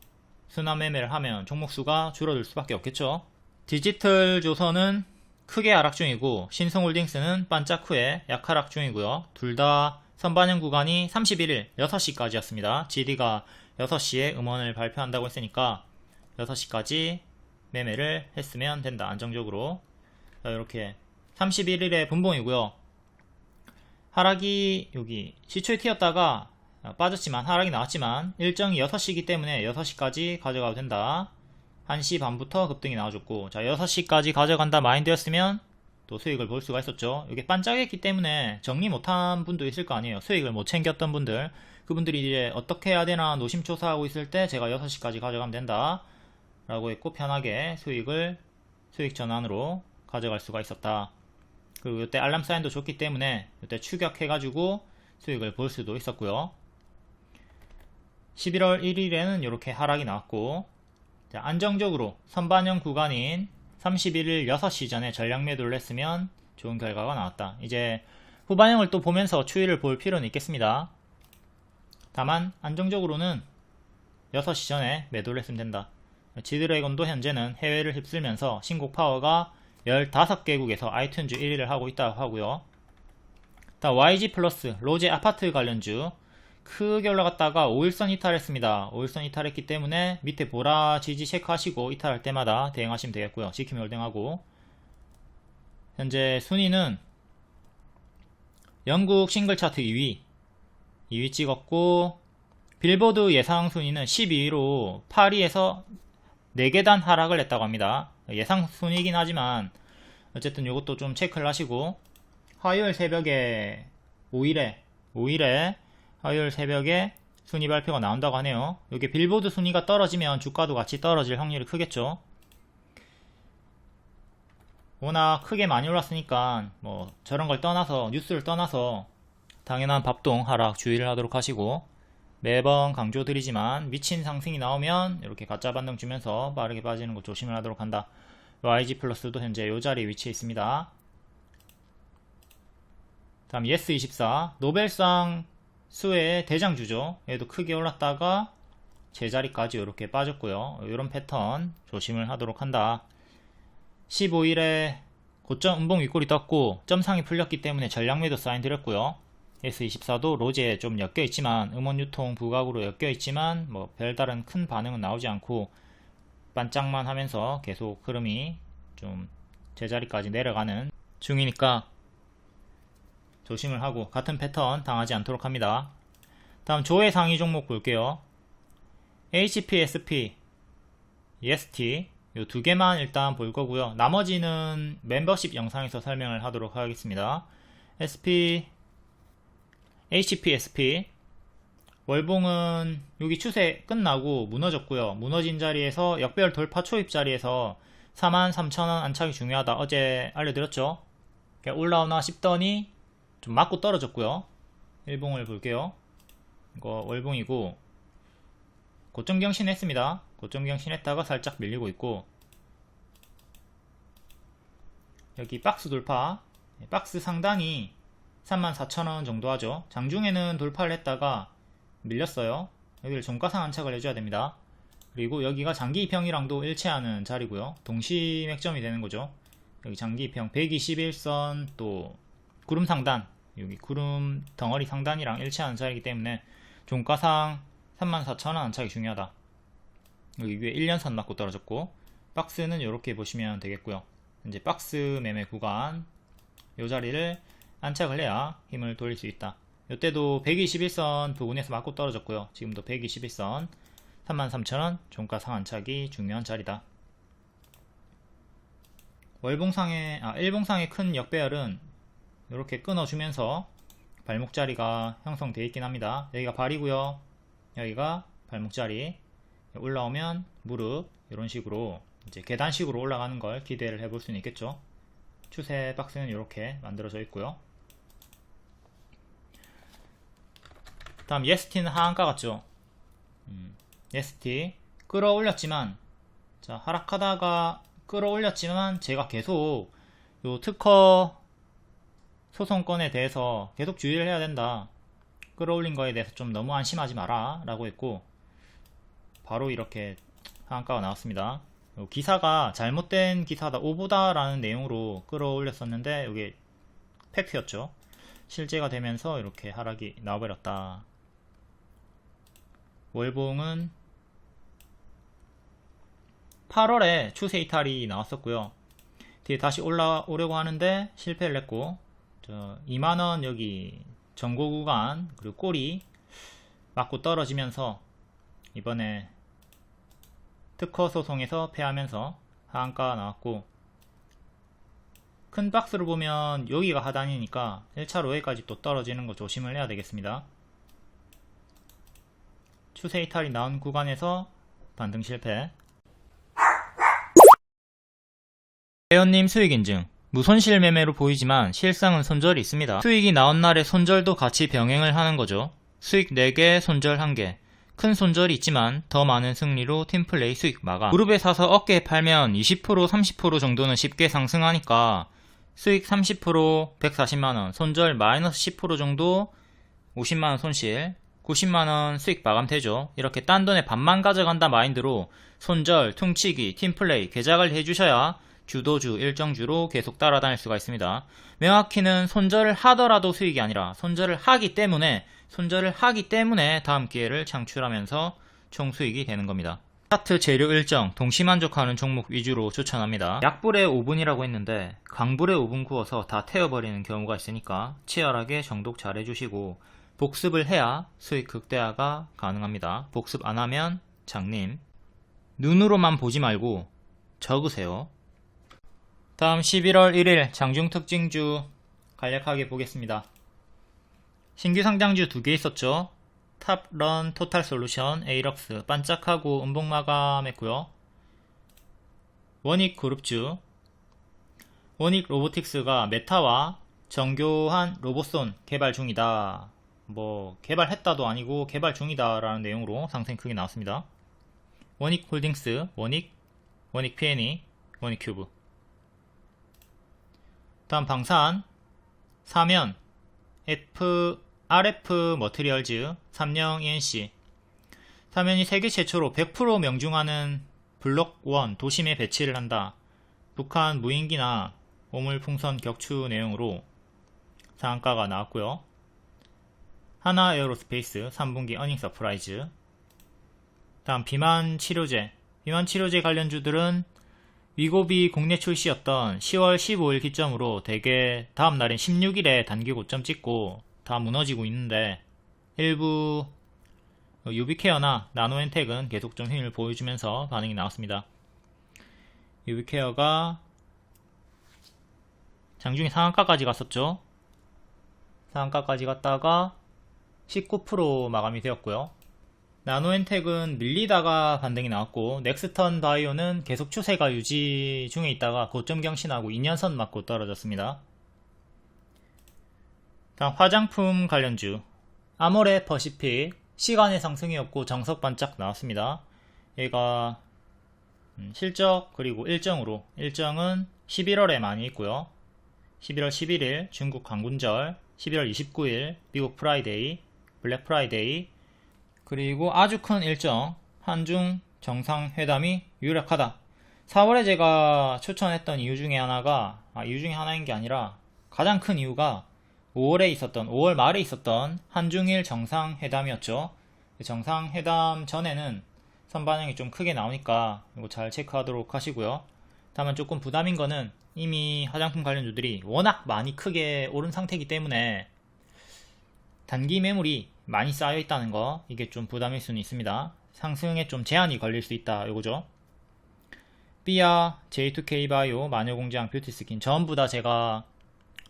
순환 매매를 하면 종목수가 줄어들 수밖에 없겠죠. 디지털 조선은 크게 하락 중이고, 신성홀딩스는 반짝 후에 약하락 중이고요. 둘 다 선반영 구간이 31일 6시까지였습니다. GD가 6시에 음원을 발표한다고 했으니까 6시까지 매매를 했으면 된다. 안정적으로. 자, 이렇게 31일의 분봉이고요. 하락이 여기 시초에 튀었다가 빠졌지만 하락이 나왔지만 일정이 6시이기 때문에 6시까지 가져가도 된다. 1시 반부터 급등이 나와줬고, 자 6시까지 가져간다 마인드였으면 또 수익을 볼 수가 있었죠. 이게 반짝했기 때문에 정리 못한 분도 있을 거 아니에요. 수익을 못 챙겼던 분들, 그분들이 이제 어떻게 해야 되나 노심초사하고 있을 때 제가 6시까지 가져가면 된다 라고 했고, 편하게 수익 전환으로 가져갈 수가 있었다. 그리고 이때 알람 사인도 줬기 때문에 이때 추격해가지고 수익을 볼 수도 있었고요. 11월 1일에는 이렇게 하락이 나왔고, 자, 안정적으로 선반영 구간인 31일 6시 전에 전량 매도를 했으면 좋은 결과가 나왔다. 이제 후반영을 또 보면서 추이를 볼 필요는 있겠습니다. 다만 안정적으로는 6시 전에 매도를 했으면 된다. 지드래곤도 현재는 해외를 휩쓸면서 신곡 파워가 15개국에서 아이튠즈 1위를 하고 있다고 하고요. 다음 YG 플러스 로제 아파트 관련주 크게 올라갔다가 5일선 이탈했습니다. 5일선 이탈했기 때문에 밑에 보라 지지 체크하시고 이탈할 때마다 대응하시면 되겠고요. 지키면 홀딩하고, 현재 순위는 영국 싱글 차트 2위 찍었고, 빌보드 예상 순위는 12위로 8위에서 4계단 하락을 했다고 합니다. 예상 순위이긴 하지만 어쨌든 이것도 좀 체크를 하시고, 화요일 새벽에 5일에 화요일 새벽에 순위 발표가 나온다고 하네요. 이게 빌보드 순위가 떨어지면 주가도 같이 떨어질 확률이 크겠죠. 워낙 크게 많이 올랐으니까 뭐 저런 걸 떠나서, 뉴스를 떠나서 당연한 밥동 하락 주의를 하도록 하시고, 매번 강조드리지만 미친 상승이 나오면 이렇게 가짜 반등 주면서 빠르게 빠지는 거 조심을 하도록 한다. YG 플러스도 현재 이 자리에 위치해 있습니다. 다음 예스24 노벨상 수혜의 대장주죠. 얘도 크게 올랐다가 제자리까지 이렇게 빠졌고요. 이런 패턴 조심을 하도록 한다. 15일에 고점 음봉 윗골이 떴고 점상이 풀렸기 때문에 전량 매도 사인 드렸고요. S24도 로제에 좀 엮여있지만, 음원 유통 부각으로 엮여있지만 뭐 별다른 큰 반응은 나오지 않고 반짝만 하면서 계속 흐름이 좀 제자리까지 내려가는 중이니까 조심을 하고 같은 패턴 당하지 않도록 합니다. 다음 조회 상위 종목 볼게요. HP, SP, EST 요 두 개만 일단 볼 거고요. 나머지는 멤버십 영상에서 설명을 하도록 하겠습니다. HP, SP 월봉은 여기 추세 끝나고 무너졌고요. 무너진 자리에서 역배열 돌파 초입 자리에서 43,000원 안착이 중요하다. 어제 알려드렸죠. 올라오나 싶더니 좀 맞고 떨어졌고요. 일봉을 볼게요. 이거 월봉이고 고점 경신했습니다. 고점 경신했다가 살짝 밀리고 있고, 여기 박스 돌파, 박스 상단이 34,000원 정도 하죠. 장중에는 돌파를 했다가 밀렸어요. 여기를 종가상 안착을 해줘야 됩니다. 그리고 여기가 장기 이평이랑도 일치하는 자리고요. 동시 맥점이 되는 거죠. 여기 장기 이평 121선 또 구름 상단, 여기 구름 덩어리 상단이랑 일치하는 자리이기 때문에 종가상 34,000원 안착이 중요하다. 여기 위에 1년선 맞고 떨어졌고, 박스는 이렇게 보시면 되겠고요. 이제 박스 매매 구간 이 자리를 안착을 해야 힘을 돌릴 수 있다. 이때도 121선 부근에서 맞고 떨어졌고요. 지금도 121선 33,000원 종가상 안착이 중요한 자리다. 일봉상의 큰 역배열은 이렇게 끊어주면서 발목자리가 형성되어 있긴 합니다. 여기가 발이고요. 여기가 발목자리. 올라오면 무릎, 이런 식으로 이제 계단식으로 올라가는 걸 기대를 해볼 수는 있겠죠. 추세 박스는 이렇게 만들어져 있고요. 다음 예스티는 하한가 같죠. 예스티 끌어올렸지만, 자 하락하다가 끌어올렸지만 제가 계속 요 특허 소송건에 대해서 계속 주의를 해야 된다, 끌어올린 거에 대해서 좀 너무 안심하지 마라 라고 했고, 바로 이렇게 하한가가 나왔습니다. 기사가 잘못된 기사다, 오보다 라는 내용으로 끌어올렸었는데 이게 팩트였죠. 실제가 되면서 이렇게 하락이 나와버렸다. 월봉은 8월에 추세 이탈이 나왔었고요. 뒤에 다시 올라오려고 하는데 실패를 했고, 2만원 여기 전고 구간 그리고 꼬리 맞고 떨어지면서 이번에 특허 소송에서 패하면서 하한가 나왔고, 큰 박스를 보면 여기가 하단이니까 1차로 여기까지 또 떨어지는 거 조심을 해야 되겠습니다. 추세 이탈이 나온 구간에서 반등 실패. 회원님 수익 인증. 무손실 매매로 보이지만 실상은 손절이 있습니다. 수익이 나온 날에 손절도 같이 병행을 하는 거죠. 수익 4개, 손절 1개. 큰 손절이 있지만 더 많은 승리로 팀플레이 수익 마감. 무릎에 사서 어깨에 팔면 20% 30% 정도는 쉽게 상승하니까 수익 30% 140만원, 손절 마이너스 10% 정도 50만원 손실, 90만원 수익 마감되죠. 이렇게 딴 돈에 반만 가져간다 마인드로 손절, 퉁치기, 팀플레이, 개작을 해주셔야 주도주, 일정주로 계속 따라다닐 수가 있습니다. 명확히는 손절을 하더라도 수익이 아니라 손절을 하기 때문에 다음 기회를 창출하면서 총 수익이 되는 겁니다. 차트 재료 일정, 동시만족하는 종목 위주로 추천합니다. 약불에 5분이라고 했는데 강불에 5분 구워서 다 태워버리는 경우가 있으니까 치열하게 정독 잘 해주시고 복습을 해야 수익 극대화가 가능합니다. 복습 안하면 장님. 눈으로만 보지 말고 적으세요. 다음 11월 1일 장중특징주 간략하게 보겠습니다. 신규 상장주 2개 있었죠. 탑런 토탈솔루션, 에이럭스 반짝하고 음봉 마감했고요. 원익 그룹주, 원익 로보틱스가 메타와 정교한 로봇손 개발 중이다. 뭐 개발했다도 아니고 개발 중이다 라는 내용으로 상승 크게 나왔습니다. 원익 홀딩스, 원익 P&E, 원익 큐브. 다음 방산, 사면, RF 머티리얼즈, 삼령 ENC. 사면이 세계 최초로 100% 명중하는 블록 1 도심에 배치를 한다. 북한 무인기나 오물풍선 격추 내용으로 상한가가 나왔고요. 하나 에어로스페이스 3분기 어닝 서프라이즈. 다음 비만 치료제 관련주들은 위고비 국내 출시였던 10월 15일 기점으로 대개 다음 날인 16일에 단기 고점 찍고 다 무너지고 있는데, 일부 유비케어나 나노엔텍은 계속 좀 힘을 보여주면서 반응이 나왔습니다. 유비케어가 장중에 상한가까지 갔었죠. 상한가까지 갔다가 19% 마감이 되었고요. 나노엔텍은 밀리다가 반등이 나왔고, 넥스턴 바이오는 계속 추세가 유지 중에 있다가 고점 경신하고 2년선 맞고 떨어졌습니다. 다음 화장품 관련주, 아모레 퍼시픽 시간의 상승이었고 정석 반짝 나왔습니다. 얘가 실적 그리고 일정으로, 일정은 11월에 많이 있고요. 11월 11일 중국 광군절, 11월 29일 미국 프라이데이, 블랙 프라이데이, 그리고 아주 큰 일정 한중 정상회담이 유력하다. 4월에 제가 추천했던 이유 중에 하나가, 이유 중에 하나인 게 아니라 가장 큰 이유가 5월 말에 있었던 한중일 정상회담이었죠. 정상회담 전에는 선반영이 좀 크게 나오니까 이거 잘 체크하도록 하시고요. 다만 조금 부담인 거는 이미 화장품 관련주들이 워낙 많이 크게 오른 상태이기 때문에 단기 매물이 많이 쌓여 있다는 거, 이게 좀 부담일 수는 있습니다. 상승에 좀 제한이 걸릴 수 있다 이거죠. 삐아, J2K바이오, 마녀공장, 뷰티스킨 전부 다 제가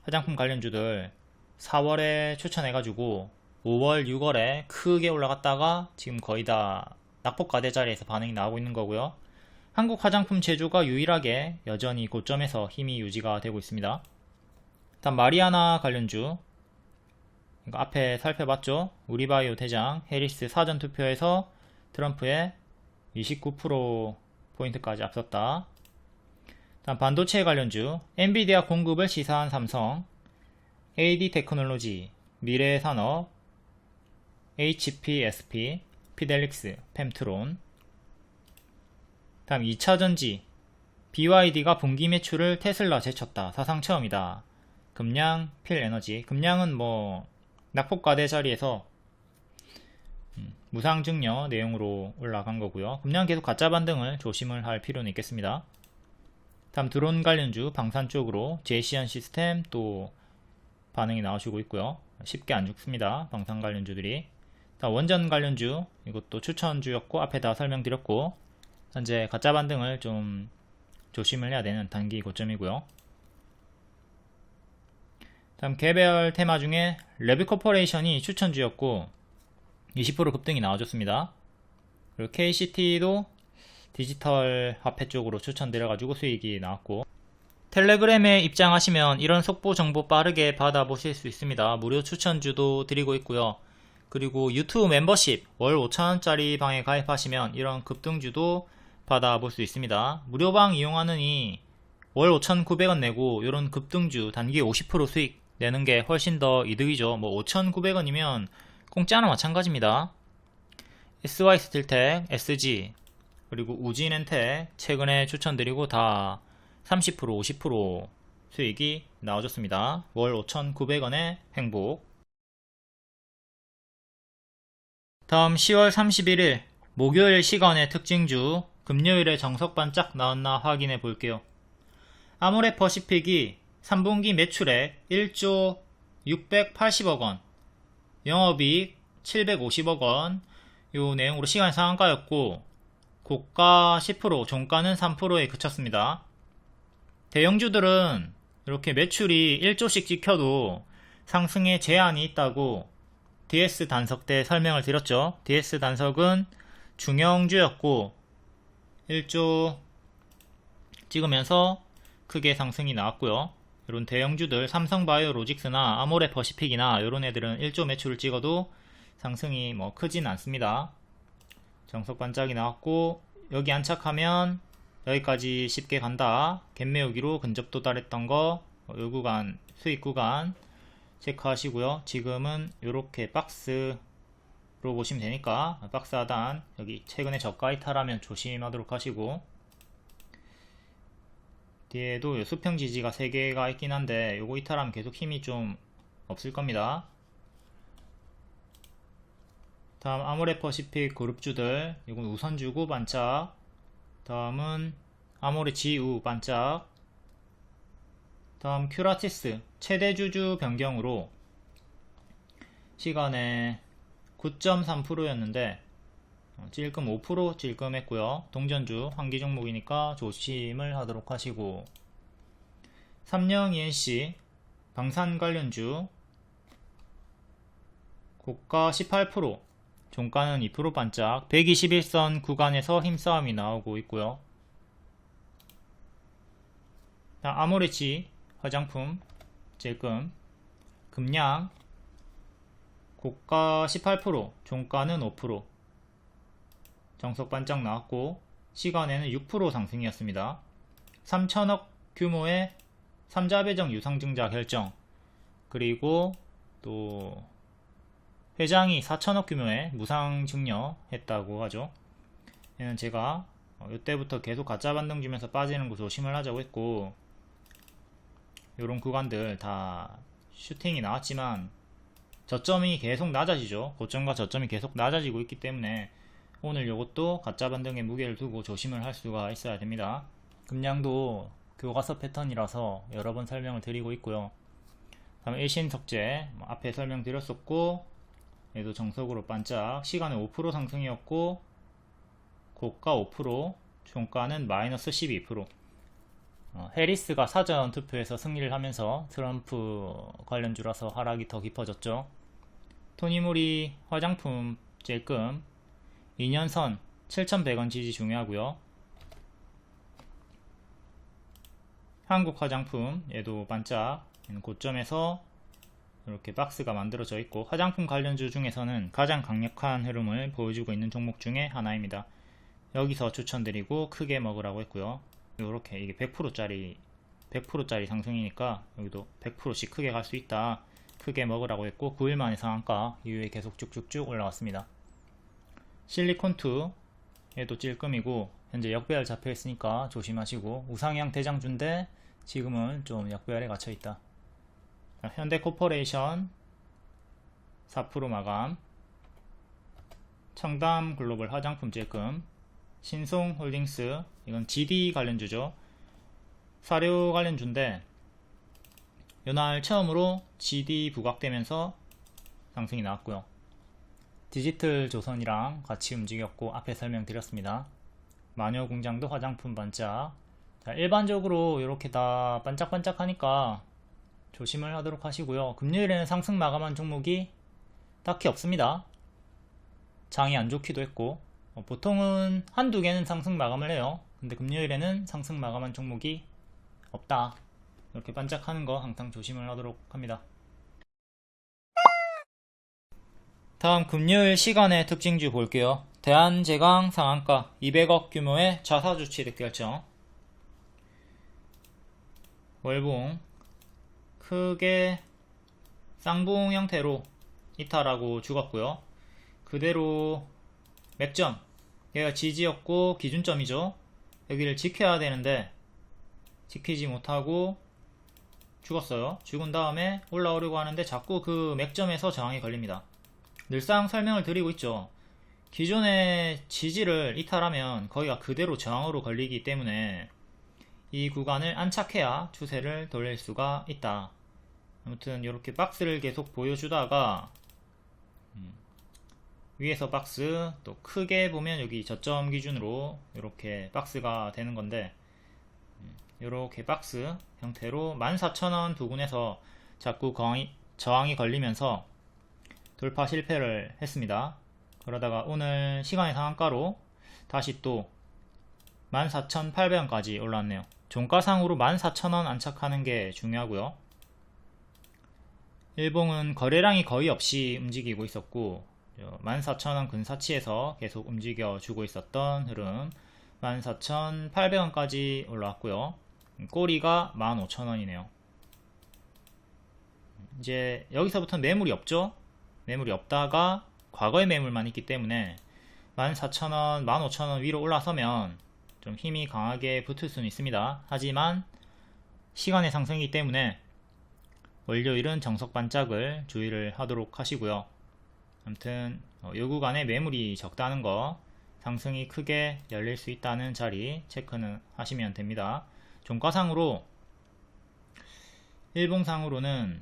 화장품 관련주들 4월에 추천해가지고 5월, 6월에 크게 올라갔다가 지금 거의 다 낙폭과대 자리에서 반응이 나오고 있는 거고요. 한국 화장품 제조가 유일하게 여전히 고점에서 힘이 유지가 되고 있습니다. 다음 마리아나 관련주, 이거 앞에 살펴봤죠? 우리바이오 대장 해리스 사전투표에서 트럼프의 29%포인트까지 앞섰다. 다음 반도체 관련주 엔비디아 공급을 시사한 삼성, AD 테크놀로지, 미래산업, HPSP, 피델릭스, 펜트론. 다음 2차전지 BYD가 분기 매출을 테슬라 제쳤다. 사상 처음이다. 금양, 필에너지. 금양은 뭐 낙폭과대 자리에서 무상증여 내용으로 올라간 거고요. 금양 계속 가짜 반등을 조심을 할 필요는 있겠습니다. 다음 드론 관련주 방산 쪽으로 제시안 시스템 또 반응이 나오시고 있고요. 쉽게 안 죽습니다. 방산 관련주들이. 다음 원전 관련주 이것도 추천주였고 앞에 다 설명드렸고 현재 가짜 반등을 좀 조심을 해야 되는 단기 고점이고요. 다음 개별 테마 중에 레비코퍼레이션이 추천주였고 20% 급등이 나와줬습니다. 그리고 KCT도 디지털 화폐 쪽으로 추천드려가지고 수익이 나왔고 텔레그램에 입장하시면 이런 속보 정보 빠르게 받아보실 수 있습니다. 무료 추천주도 드리고 있고요. 그리고 유튜브 멤버십 월 5,000원짜리 방에 가입하시면 이런 급등주도 받아볼 수 있습니다. 무료방 이용하느니 월 5,900원 내고 이런 급등주 단기 50% 수익 내는 게 훨씬 더 이득이죠. 뭐 5,900원이면 공짜나 마찬가지입니다. SY스틸텍, SG 그리고 우진엔텍 최근에 추천드리고 다 30% 50% 수익이 나와줬습니다. 월 5,900원의 행복. 다음 10월 31일 목요일 시간의 특징주 금요일에 정석 반짝 나왔나 확인해 볼게요. 아모레퍼시픽이 3분기 매출액 1조 680억원, 영업이익 750억원, 요 내용으로 시간 상한가였고 고가 10%, 종가는 3%에 그쳤습니다. 대형주들은 이렇게 매출이 1조씩 찍혀도 상승에 제한이 있다고 DS 단석 때 설명을 드렸죠. DS 단석은 중형주였고 1조 찍으면서 크게 상승이 나왔고요. 이런 대형주들 삼성바이오로직스나 아모레퍼시픽이나 이런 애들은 1조 매출을 찍어도 상승이 뭐 크진 않습니다. 정석 반짝이 나왔고 여기 안착하면 여기까지 쉽게 간다. 갭매우기로 근접 도달했던 거 이 구간 수익 구간 체크하시고요. 지금은 이렇게 박스로 보시면 되니까 박스 하단 여기 최근에 저가 이탈하면 조심하도록 하시고 뒤에도 수평 지지가 3개가 있긴 한데 요거 이탈하면 계속 힘이 좀 없을 겁니다. 다음 아모레퍼시픽 그룹주들 이건 우선주고 반짝, 다음은 아모레지우 반짝, 다음 큐라티스 최대주주 변경으로 시간에 9.3%였는데 찔끔 5% 찔끔했고요. 동전주 환기 종목이니까 조심을 하도록 하시고 삼성 ENC 방산 관련주 고가 18%, 종가는 2% 반짝 121선 구간에서 힘싸움이 나오고 있고요. 아모레지 화장품 찔끔 금양 고가 18%, 종가는 5%, 정석 반짝 나왔고 시간에는 6% 상승이었습니다. 3천억 규모의 3자 배정 유상증자 결정, 그리고 또 회장이 4천억 규모의 무상증여 했다고 하죠. 얘는 제가 이때부터 계속 가짜 반등 주면서 빠지는 거 조심을 하자고 했고 요런 구간들 다 슈팅이 나왔지만 저점이 계속 낮아지죠. 고점과 저점이 계속 낮아지고 있기 때문에 오늘 요것도 가짜 반등에 무게를 두고 조심을 할 수가 있어야 됩니다. 금량도 교과서 패턴이라서 여러 번 설명을 드리고 있고요. 다음 일신석재 앞에 설명드렸었고 얘도 정석으로 반짝 시간에 5% 상승이었고 고가 5%, 종가는 마이너스 12%. 해리스가 사전 투표에서 승리를 하면서 트럼프 관련주라서 하락이 더 깊어졌죠. 토니모리 화장품 찔끔 2년선 7,100원 지지 중요하고요. 한국 화장품 얘도 반짝 고점에서 이렇게 박스가 만들어져 있고 화장품 관련주 중에서는 가장 강력한 흐름을 보여주고 있는 종목 중에 하나입니다. 여기서 추천드리고 크게 먹으라고 했고요. 이렇게 이게 100%짜리 상승이니까 여기도 100%씩 크게 갈 수 있다. 크게 먹으라고 했고 9일 만에 상한가 이후에 계속 쭉쭉쭉 올라왔습니다. 실리콘2 얘도 찔끔이고 현재 역배열 잡혀 있으니까 조심하시고 우상향 대장주인데 지금은 좀 역배열에 갇혀 있다. 현대코퍼레이션 4% 마감, 청담 글로벌 화장품 찔끔, 신송홀딩스 이건 GD 관련주죠. 사료 관련주인데 요날 처음으로 GD 부각되면서 상승이 나왔고요. 디지털 조선이랑 같이 움직였고 앞에 설명드렸습니다. 마녀공장도 화장품 반짝. 자, 일반적으로 이렇게 다 반짝반짝 하니까 조심을 하도록 하시고요. 금요일에는 상승 마감한 종목이 딱히 없습니다. 장이 안 좋기도 했고 보통은 한두 개는 상승 마감을 해요. 근데 금요일에는 상승 마감한 종목이 없다. 이렇게 반짝하는 거 항상 조심을 하도록 합니다. 다음 금요일 시간의 특징주 볼게요. 대한제강 상한가 200억 규모의 자사주 취득 결정. 월봉 크게 쌍봉 형태로 이탈하고 죽었고요. 그대로 맥점 얘가 지지였고 기준점이죠. 여기를 지켜야 되는데 지키지 못하고 죽었어요. 죽은 다음에 올라오려고 하는데 자꾸 그 맥점에서 저항이 걸립니다. 늘상 설명을 드리고 있죠. 기존의 지지를 이탈하면 거기가 그대로 저항으로 걸리기 때문에 이 구간을 안착해야 추세를 돌릴 수가 있다. 아무튼 이렇게 박스를 계속 보여주다가 위에서 박스 또 크게 보면 여기 저점 기준으로 이렇게 박스가 되는 건데 이렇게 박스 형태로 14,000원 부근에서 자꾸 저항이 걸리면서 돌파 실패를 했습니다. 그러다가 오늘 시간의 상한가로 다시 또 14,800원까지 올라왔네요. 종가상으로 14,000원 안착하는 게 중요하고요. 일봉은 거래량이 거의 없이 움직이고 있었고 14,000원 근사치에서 계속 움직여 주고 있었던 흐름 14,800원까지 올라왔고요. 꼬리가 15,000원이네요. 이제 여기서부터는 매물이 없죠. 매물이 없다가 과거의 매물만 있기 때문에 14,000원, 15,000원 위로 올라서면 좀 힘이 강하게 붙을 수는 있습니다. 하지만 시간의 상승이기 때문에 월요일은 정석 반짝을 주의를 하도록 하시고요. 아무튼 이 구간에 매물이 적다는 거, 상승이 크게 열릴 수 있다는 자리 체크는 하시면 됩니다. 종가상으로 일봉상으로는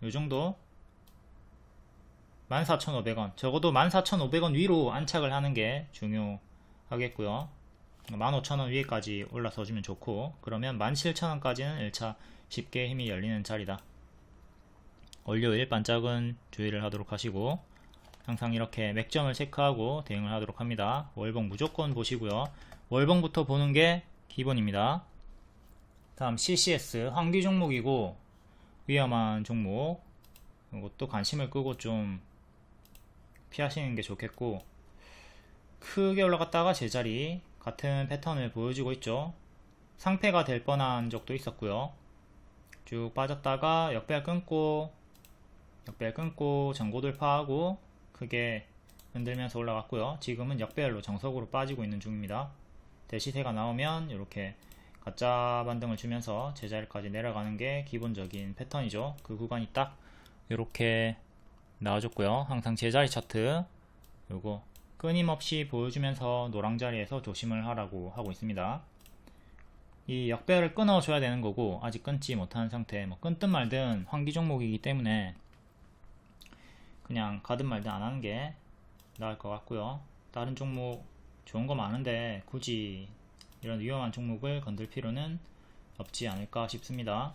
요정도 14,500원 적어도 14,500원 위로 안착을 하는 게 중요하겠고요. 15,000원 위에까지 올라서 주면 좋고 그러면 17,000원까지는 1차 쉽게 힘이 열리는 자리다. 월요일 반짝은 주의를 하도록 하시고 항상 이렇게 맥점을 체크하고 대응을 하도록 합니다. 월봉 무조건 보시고요. 월봉부터 보는 게 기본입니다. 다음 CCS 환기 종목이고 위험한 종목, 이것도 관심을 끄고 좀 피하시는 게 좋겠고 크게 올라갔다가 제자리 같은 패턴을 보여주고 있죠. 상패가 될 뻔한 적도 있었고요. 쭉 빠졌다가 역배열 끊고 전고 돌파하고 크게 흔들면서 올라갔고요. 지금은 역배열로 정석으로 빠지고 있는 중입니다. 대시세가 나오면 이렇게 가짜 반등을 주면서 제자리까지 내려가는 게 기본적인 패턴이죠. 그 구간이 딱 이렇게 나와줬고요. 항상 제자리 차트 요거 끊임없이 보여주면서 노랑자리에서 조심을 하라고 하고 있습니다. 이 역배열을 끊어줘야 되는 거고 아직 끊지 못하는 상태, 뭐 끊든 말든 환기 종목이기 때문에 그냥 가든 말든 안 하는 게 나을 것 같고요. 다른 종목 좋은 거 많은데 굳이 이런 위험한 종목을 건들 필요는 없지 않을까 싶습니다.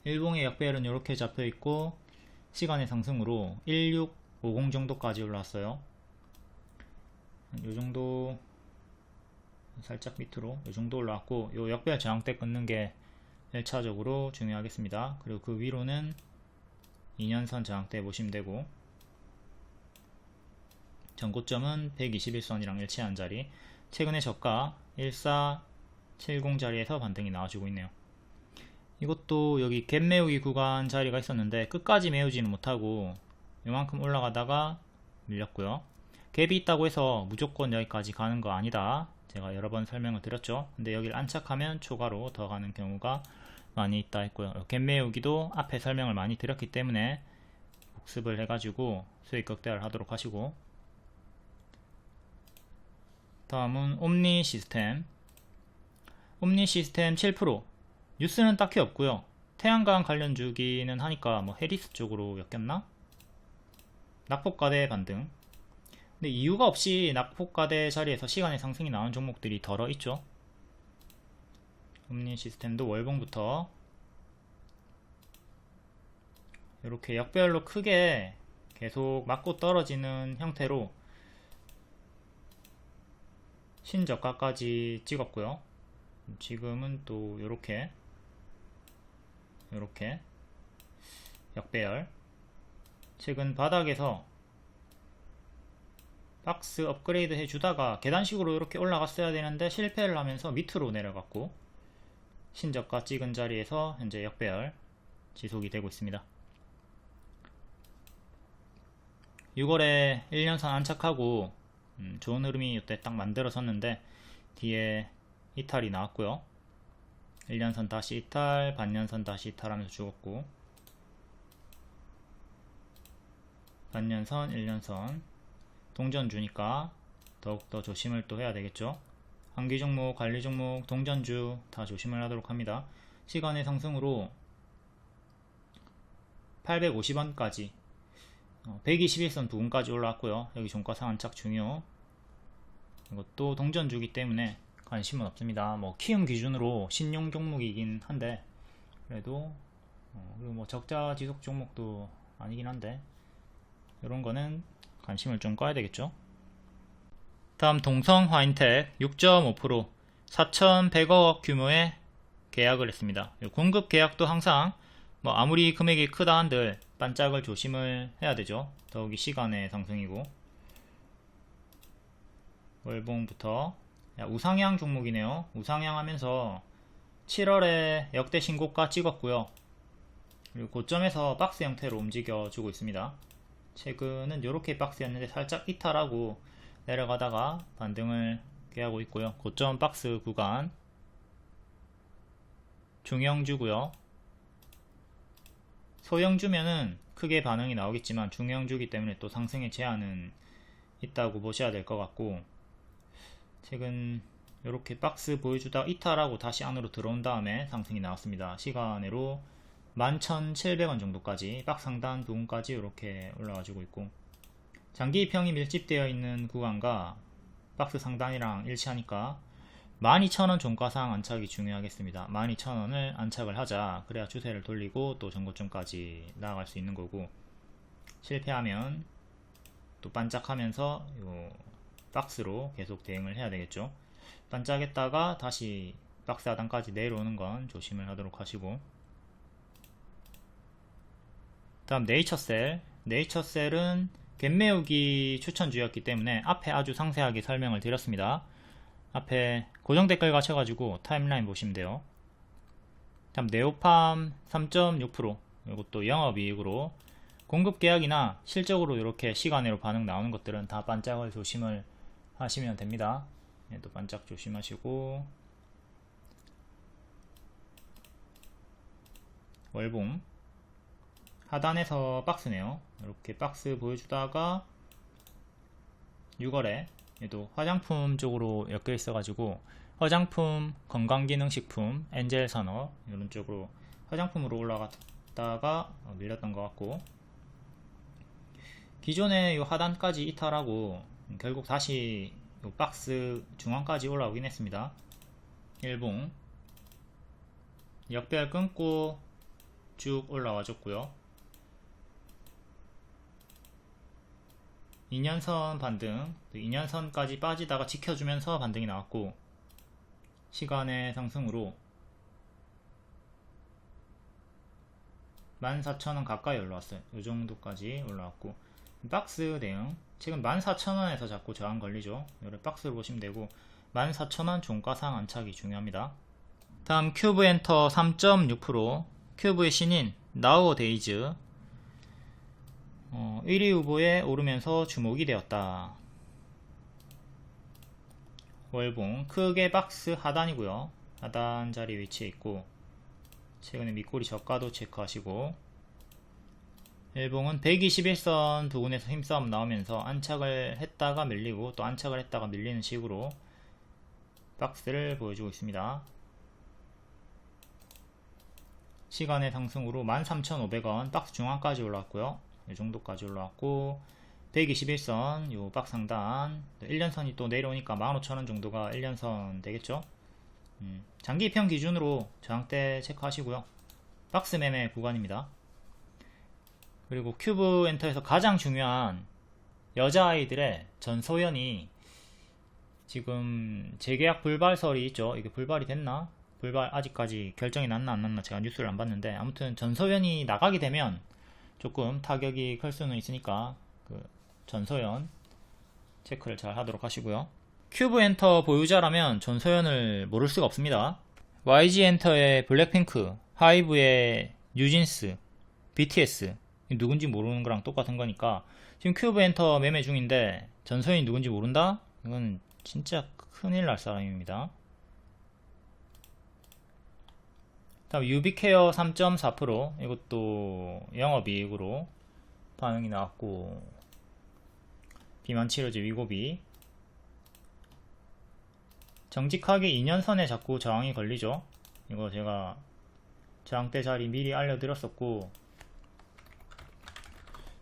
일봉의 역배열은 이렇게 잡혀 있고 시간의 상승으로 1650 정도까지 올라왔어요. 요 정도 살짝 밑으로 요 정도 올라왔고 요 역배열 저항대 끊는 게 1차적으로 중요하겠습니다. 그리고 그 위로는 2년선 저항대 보시면 되고, 전고점은 121선이랑 일치한 자리, 최근의 저가 1470 자리에서 반등이 나와주고 있네요. 이것도 여기 갭 메우기 구간 자리가 있었는데 끝까지 메우지는 못하고 요만큼 올라가다가 밀렸고요. 갭이 있다고 해서 무조건 여기까지 가는 거 아니다, 제가 여러 번 설명을 드렸죠. 근데 여기를 안착하면 초과로 더 가는 경우가 많이 있다 했고요. 갭 메우기도 앞에 설명을 많이 드렸기 때문에 복습을 해가지고 수익 극대화를 하도록 하시고, 다음은 옴니 시스템. 옴니 시스템 7%. 뉴스는 딱히 없고요. 태양광 관련 주기는 하니까 뭐 해리스 쪽으로 엮였나? 낙폭과대 반등. 근데 이유가 없이 낙폭과대 자리에서 시간의 상승이 나온 종목들이 덜어 있죠. 옴니 시스템도 월봉부터 이렇게 역별로 크게 계속 맞고 떨어지는 형태로 신저가까지 찍었고요. 지금은 또 요렇게 역배열, 최근 바닥에서 박스 업그레이드 해주다가 계단식으로 이렇게 올라갔어야 되는데 실패를 하면서 밑으로 내려갔고, 신저가 찍은 자리에서 현재 역배열 지속이 되고 있습니다. 6월에 1년선 안착하고 좋은 흐름이 이때 딱 만들어졌는데 뒤에 이탈이 나왔고요. 1년선 다시 이탈, 반년선 다시 이탈하면서 죽었고, 반년선, 1년선 동전주니까 더욱더 조심을 또 해야 되겠죠. 한기 종목, 관리 종목, 동전주 다 조심을 하도록 합니다. 시간의 상승으로 850원까지 121선 부근까지 올라왔고요. 여기 종가상 안착 중요. 이것도 동전주기 때문에 관심은 없습니다. 뭐 키움 기준으로 신용 종목이긴 한데 그래도 그리고 뭐 적자 지속 종목도 아니긴 한데 이런 거는 관심을 좀 꺼야 되겠죠. 다음 동성 화인텍 6.5% 4,100억 규모의 계약을 했습니다. 공급 계약도 항상 뭐 아무리 금액이 크다 한들 반짝을 조심을 해야 되죠. 더욱이 시간의 상승이고. 월봉부터 우상향 종목이네요. 우상향 하면서 7월에 역대 신고가 찍었고요. 그리고 고점에서 박스 형태로 움직여주고 있습니다. 최근은 이렇게 박스였는데 살짝 이탈하고 내려가다가 반등을 깨하고 있고요. 고점 박스 구간 중형주고요. 소형주면은 크게 반응이 나오겠지만 중형주기 때문에 또 상승의 제한은 있다고 보셔야 될 것 같고, 최근 이렇게 박스 보여주다 이탈하고 다시 안으로 들어온 다음에 상승이 나왔습니다. 시간으로 11,700원 정도까지 박스 상단 부분까지 이렇게 올라가지고 있고, 장기 입형이 밀집되어 있는 구간과 박스 상단이랑 일치하니까 12,000원 종가상 안착이 중요하겠습니다. 12,000원을 안착을 하자. 그래야 추세를 돌리고 또 전고점까지 나아갈 수 있는 거고, 실패하면 또 반짝하면서 요 박스로 계속 대응을 해야 되겠죠. 반짝했다가 다시 박스 하단까지 내려오는 건 조심을 하도록 하시고, 다음 네이처셀. 네이처셀은 갭매우기 추천주였기 때문에 앞에 아주 상세하게 설명을 드렸습니다. 앞에 고정 댓글 가셔가지고 타임라인 보시면 돼요. 다음 네오팜 3.6%, 이것도 영업이익으로 공급 계약이나 실적으로 이렇게 시간으로 반응 나오는 것들은 다 반짝을 조심을 하시면 됩니다. 또 반짝 조심하시고, 월봉 하단에서 박스네요. 이렇게 박스 보여주다가 6월에 얘도 화장품 쪽으로 엮여 있어가지고 화장품, 건강기능식품, 엔젤 산업 이런 쪽으로 화장품으로 올라갔다가 밀렸던 것 같고, 기존에 이 하단까지 이탈하고 결국 다시 이 박스 중앙까지 올라오긴 했습니다. 일봉 역배열 끊고 쭉 올라와 줬고요. 2년선 반등, 2년선까지 빠지다가 지켜주면서 반등이 나왔고, 시간의 상승으로 14,000원 가까이 올라왔어요. 요 정도까지 올라왔고, 박스 대응 지금 14,000원에서 자꾸 저항 걸리죠. 요래 박스를 보시면 되고 14,000원 종가상 안착이 중요합니다. 다음 큐브 엔터 3.6%, 큐브의 신인 나우어데이즈 1위 후보에 오르면서 주목이 되었다. 월봉 크게 박스 하단이고요. 하단 자리 위치해 있고, 최근에 밑꼬리 저가도 체크하시고, 일봉은 121선 부근에서 힘싸움 나오면서 안착을 했다가 밀리고 또 안착을 했다가 밀리는 식으로 박스를 보여주고 있습니다. 시간의 상승으로 13,500원 박스 중앙까지 올라왔고요. 이 정도까지 올라왔고, 121선 요 박스 상단 1년선이 또 내려오니까 15,000원 정도가 1년선 되겠죠. 장기평 기준으로 저항대 체크하시고요. 박스 매매 구간입니다. 그리고 큐브 엔터에서 가장 중요한 여자아이들의 전소연이 지금 재계약 불발설이 있죠. 이게 불발이 됐나? 불발 아직까지 결정이 났나 안 났나 제가 뉴스를 안 봤는데, 아무튼 전소연이 나가게 되면 조금 타격이 클 수는 있으니까 그 전소연 체크를 잘 하도록 하시고요. 큐브 엔터 보유자라면 전소연을 모를 수가 없습니다. YG 엔터의 블랙핑크, 하이브의 뉴진스, BTS 누군지 모르는 거랑 똑같은 거니까 지금 큐브 엔터 매매 중인데 전소연이 누군지 모른다? 이건 진짜 큰일 날 사람입니다. 다음 유비케어 3.4%, 이것도 영업이익으로 반응이 나왔고, 비만치료제 위고비 정직하게 2년선에 자꾸 저항이 걸리죠. 이거 제가 저항대 자리 미리 알려드렸었고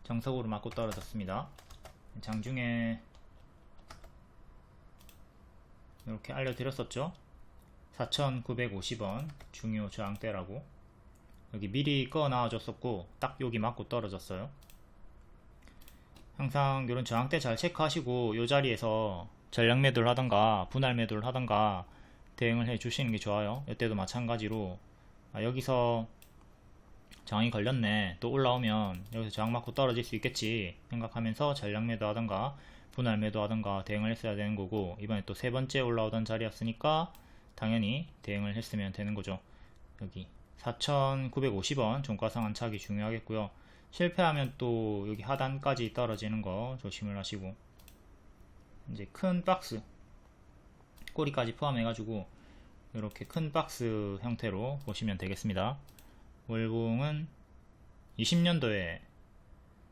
정석으로 맞고 떨어졌습니다. 장중에 이렇게 알려드렸었죠. 4,950원 중요 저항대라고 여기 미리 꺼 나와줬었고 딱 여기 맞고 떨어졌어요. 항상 이런 저항대 잘 체크하시고 이 자리에서 전량 매도를 하던가 분할 매도를 하던가 대응을 해 주시는 게 좋아요. 이때도 마찬가지로 여기서 저항이 걸렸네, 또 올라오면 여기서 저항 맞고 떨어질 수 있겠지 생각하면서 전량 매도 하던가 분할 매도 하던가 대응을 했어야 되는 거고, 이번에 또 세 번째 올라오던 자리였으니까 당연히 대응을 했으면 되는 거죠. 여기 4,950원 종가상 안착이 중요하겠고요. 실패하면 또 여기 하단까지 떨어지는 거 조심을 하시고, 이제 큰 박스 꼬리까지 포함해 가지고 이렇게 큰 박스 형태로 보시면 되겠습니다. 월봉은 20년도에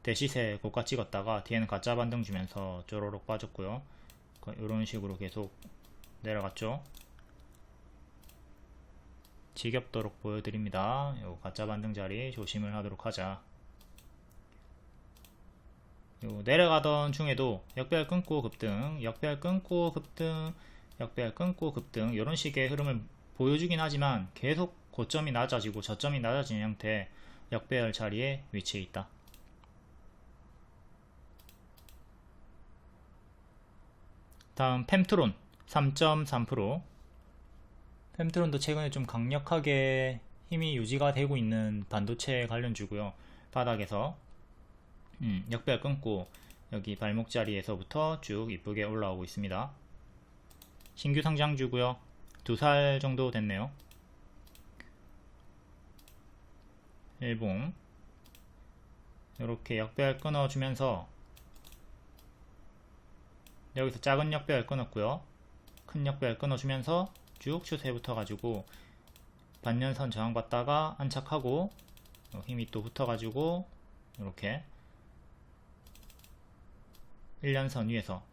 대시세 고가 찍었다가 뒤에는 가짜 반등 주면서 쪼로록 빠졌고요. 이런 식으로 계속 내려갔죠. 지겹도록 보여드립니다. 요 가짜 반등 자리 조심을 하도록 하자. 요 내려가던 중에도 역배열 끊고 급등, 역배열 끊고 급등, 역배열 끊고 급등 이런 식의 흐름을 보여주긴 하지만 계속 고점이 낮아지고 저점이 낮아지는 형태의 역배열 자리에 위치해 있다. 다음 펨트론 3.3%, 펨트론도 최근에 좀 강력하게 힘이 유지가 되고 있는 반도체 관련주고요. 바닥에서 역배열 끊고 여기 발목 자리에서부터 쭉 이쁘게 올라오고 있습니다. 신규 상장주고요. 2살 정도 됐네요. 일봉 이렇게 역배열 끊어주면서 여기서 작은 역배열 끊었고요. 큰 역배열 끊어주면서 쭉 추세 붙어가지고 반년선 저항받다가 안착하고 힘이 또 붙어가지고 이렇게 1년선 위에서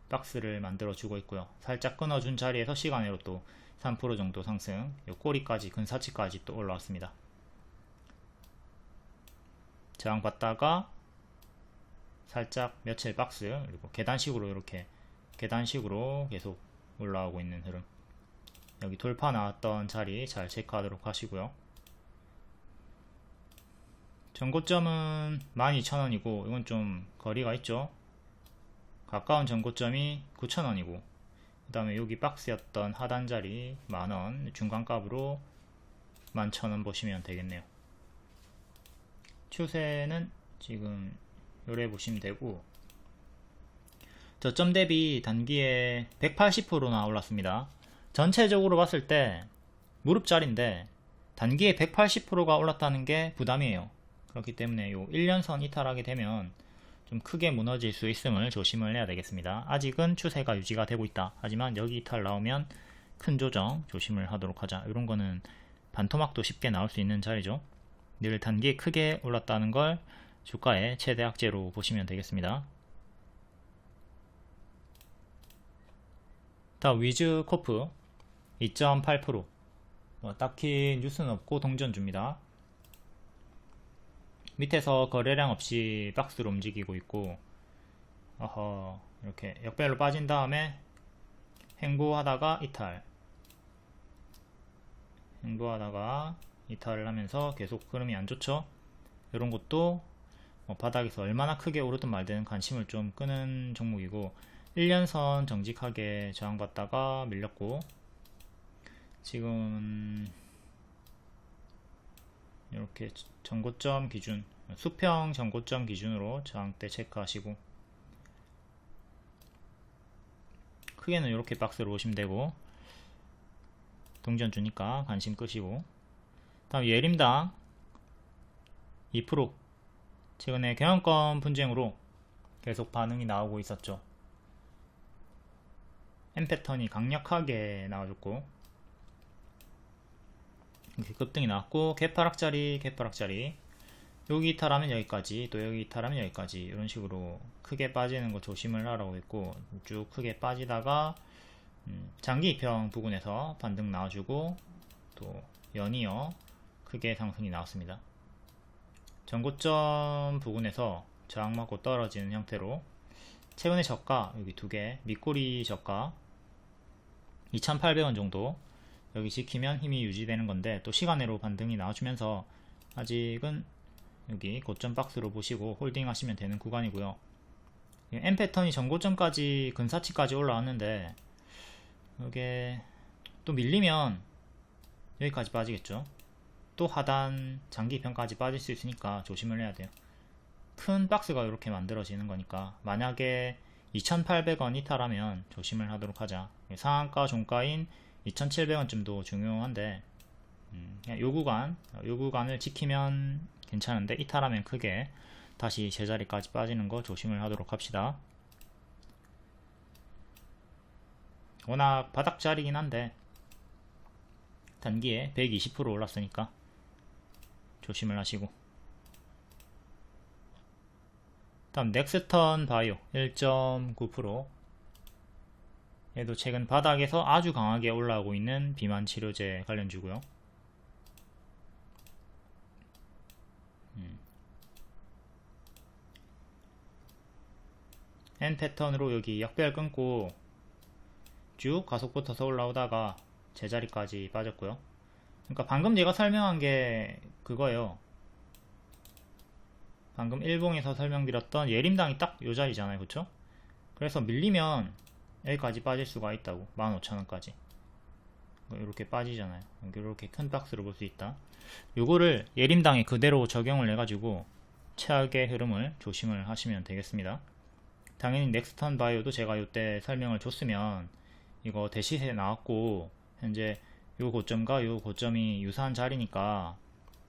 박스를 만들어 주고 있고요. 살짝 끊어준 자리에서 시간으로 또 3% 정도 상승, 요 꼬리까지 근사치까지 또 올라왔습니다. 저항받다가 살짝 며칠 박스, 그리고 계단식으로 이렇게 계단식으로 계속 올라오고 있는 흐름. 여기 돌파 나왔던 자리 잘 체크하도록 하시고요. 전고점은 12,000원이고 이건 좀 거리가 있죠. 가까운 전고점이 9,000원이고 그 다음에 여기 박스였던 하단 자리 만원, 중간값으로 11,000원 보시면 되겠네요. 추세는 지금 요래 보시면 되고, 저점 대비 단기에 180%나 올랐습니다. 전체적으로 봤을 때 무릎짜리인데 단기에 180%가 올랐다는 게 부담이에요. 그렇기 때문에 요 1년선 이탈하게 되면 좀 크게 무너질 수 있음을 조심을 해야 되겠습니다. 아직은 추세가 유지가 되고 있다. 하지만 여기 이탈 나오면 큰 조정 조심을 하도록 하자. 이런 거는 반토막도 쉽게 나올 수 있는 자리죠. 늘 단기에 크게 올랐다는 걸 주가의 최대 악재로 보시면 되겠습니다. 다음 위즈코프 2.8%, 딱히 뉴스는 없고 동전주입니다. 밑에서 거래량 없이 박스로 움직이고 있고, 이렇게 역배열로 빠진 다음에 횡보하다가 이탈, 횡보하다가 이탈을 하면서 계속 흐름이 안 좋죠. 이런 것도 바닥에서 얼마나 크게 오르든 말든 관심을 좀 끄는 종목이고, 1년선 정직하게 저항받다가 밀렸고, 지금 이렇게 전고점 기준, 수평 전고점 기준으로 저항대 체크하시고, 크게는 이렇게 박스로 보시면 되고, 동전 주니까 관심 끄시고, 다음 예림당 2%, 최근에 경영권 분쟁으로 계속 반응이 나오고 있었죠. M 패턴이 강력하게 나와줬고, 이렇게 급등이 나왔고, 개파락짜리 여기 이탈하면 여기까지, 또 여기 이탈하면 여기까지, 이런 식으로 크게 빠지는 거 조심을 하라고 했고, 쭉 크게 빠지다가 장기 이평 부근에서 반등 나와주고, 또 연이어 크게 상승이 나왔습니다. 전고점 부근에서 저항 맞고 떨어지는 형태로, 최근의 저가 여기 두개, 밑꼬리 저가 2,800원 정도 여기 지키면 힘이 유지되는 건데, 또 시간으로 반등이 나와주면서 아직은 여기 고점 박스로 보시고 홀딩 하시면 되는 구간이고요. M 패턴이 전고점까지 근사치까지 올라왔는데, 이게 또 밀리면 여기까지 빠지겠죠. 또 하단 장기 평까지 빠질 수 있으니까 조심을 해야 돼요. 큰 박스가 이렇게 만들어지는 거니까, 만약에 2,800원 이탈하면 조심을 하도록 하자. 상한가 종가인 2,700원쯤도 중요한데, 요 구간을 지키면 괜찮은데, 이탈하면 크게 다시 제자리까지 빠지는 거 조심을 하도록 합시다. 워낙 바닥자리긴 한데 단기에 120% 올랐으니까 조심을 하시고, 다음 넥스턴 바이오 1.9%, 얘도 최근 바닥에서 아주 강하게 올라오고 있는 비만 치료제 관련주고요. N 패턴으로 여기 역배열 끊고 쭉 가속 붙어서 올라오다가 제자리까지 빠졌고요. 그러니까 방금 제가 설명한 게 그거예요. 방금 일봉에서 설명드렸던 예림당이 딱 요 자리잖아요, 그쵸? 그래서 밀리면 여기까지 빠질 수가 있다고. 15,000원까지 이렇게 빠지잖아요. 이렇게 큰 박스로 볼 수 있다. 요거를 예림당에 그대로 적용을 해가지고 최악의 흐름을 조심을 하시면 되겠습니다. 당연히 넥스턴 바이오도 제가 요때 설명을 줬으면 이거 대시세 나왔고 현재 요 고점과 요 고점이 유사한 자리니까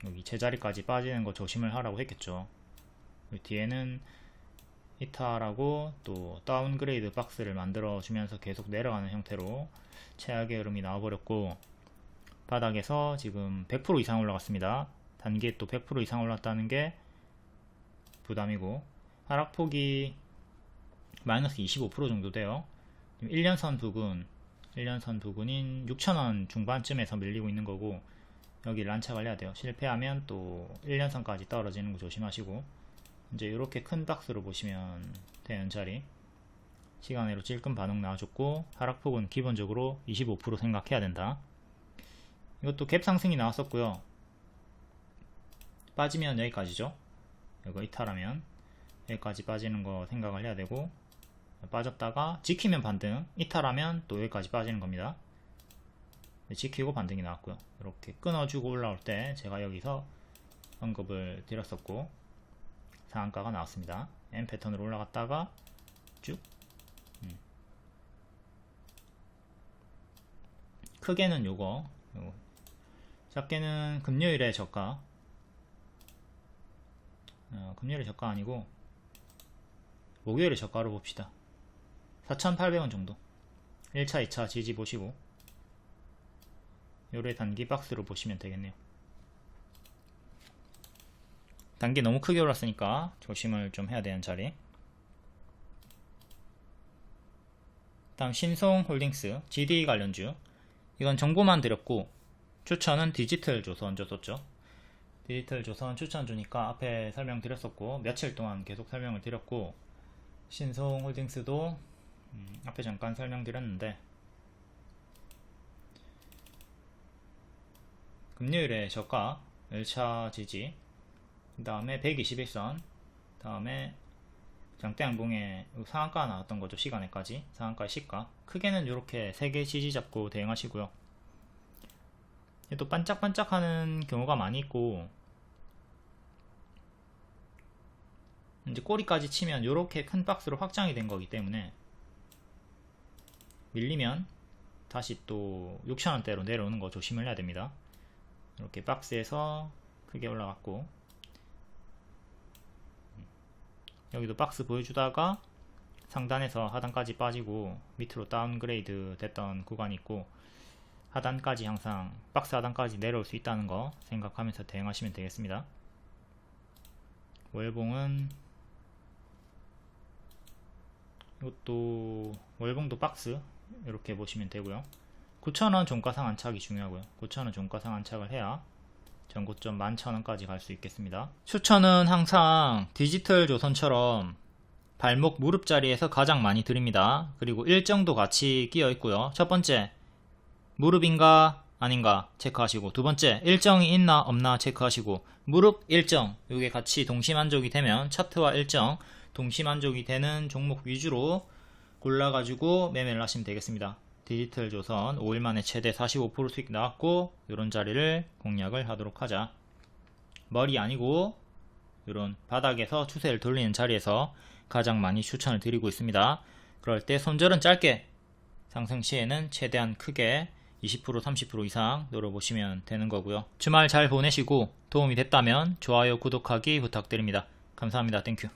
여기 제자리까지 빠지는 거 조심을 하라고 했겠죠. 뒤에는 이탈하고 또 다운그레이드 박스를 만들어 주면서 계속 내려가는 형태로 최악의 흐름이 나와버렸고, 바닥에서 지금 100% 이상 올라갔습니다. 단기에 또 100% 이상 올랐다는 게 부담이고, 하락폭이 마이너스 25% 정도 돼요. 1년선 부근인 6,000원 중반쯤에서 밀리고 있는 거고, 여기 란착을 해야 돼요. 실패하면 또 1년선까지 떨어지는 거 조심하시고, 이제 이렇게 큰 박스로 보시면 되는 자리, 시간으로 찔끔 반응 나와줬고, 하락폭은 기본적으로 25% 생각해야 된다. 이것도 갭 상승이 나왔었고요. 빠지면 여기까지죠. 이거 이탈하면 여기까지 빠지는 거 생각을 해야 되고, 빠졌다가 지키면 반등, 이탈하면 또 여기까지 빠지는 겁니다. 지키고 반등이 나왔고요. 이렇게 끊어주고 올라올 때 제가 여기서 언급을 드렸었고 상한가가 나왔습니다. M 패턴으로 올라갔다가 쭉 크게는 요거, 작게는 금요일의 저가, 금요일의 저가 아니고 목요일의 저가로 봅시다. 4,800원 정도. 1차 2차 지지 보시고 요래 단기 박스로 보시면 되겠네요. 단기 너무 크게 올랐으니까 조심을 좀 해야 되는 자리. 다음 신송홀딩스 GD 관련주, 이건 정보만 드렸고 추천은 디지털조선 줬었죠. 디지털조선 추천 주니까 앞에 설명드렸었고 며칠 동안 계속 설명을 드렸고, 신송홀딩스도 앞에 잠깐 설명드렸는데 금요일에 저가 1차 지지, 그 다음에 121선, 다음에 장대양봉에 상한가 나왔던 거죠. 시간에까지 상한가의 시가, 크게는 이렇게 3개 지지 잡고 대응하시고요. 또 반짝반짝하는 경우가 많이 있고, 이제 꼬리까지 치면 이렇게 큰 박스로 확장이 된 거기 때문에 밀리면 다시 또 6,000원대로 내려오는 거 조심을 해야 됩니다. 이렇게 박스에서 크게 올라갔고, 여기도 박스 보여주다가 상단에서 하단까지 빠지고 밑으로 다운그레이드 됐던 구간이 있고, 하단까지 항상 박스 하단까지 내려올 수 있다는 거 생각하면서 대응하시면 되겠습니다. 월봉은 이것도 월봉도 박스 이렇게 보시면 되고요. 9,000원 종가상 안착이 중요하고요. 9,000원 종가상 안착을 해야 전고점 11,000원까지 갈 수 있겠습니다. 추천은 항상 디지털 조선처럼 발목 무릎 자리에서 가장 많이 드립니다. 그리고 일정도 같이 끼어 있고요. 첫 번째, 무릎인가 아닌가 체크하시고, 두 번째, 일정이 있나 없나 체크하시고, 무릎, 일정 이게 같이 동시만족이 되면 차트와 일정 동시만족이 되는 종목 위주로 골라가지고 매매를 하시면 되겠습니다. 디지털 조선 5일 만에 최대 45% 수익 나왔고, 이런 자리를 공략을 하도록 하자. 머리 아니고 이런 바닥에서 추세를 돌리는 자리에서 가장 많이 추천을 드리고 있습니다. 그럴 때 손절은 짧게, 상승 시에는 최대한 크게 20% 30% 이상 노려보시면 되는 거고요. 주말 잘 보내시고 도움이 됐다면 좋아요 구독하기 부탁드립니다. 감사합니다. 땡큐.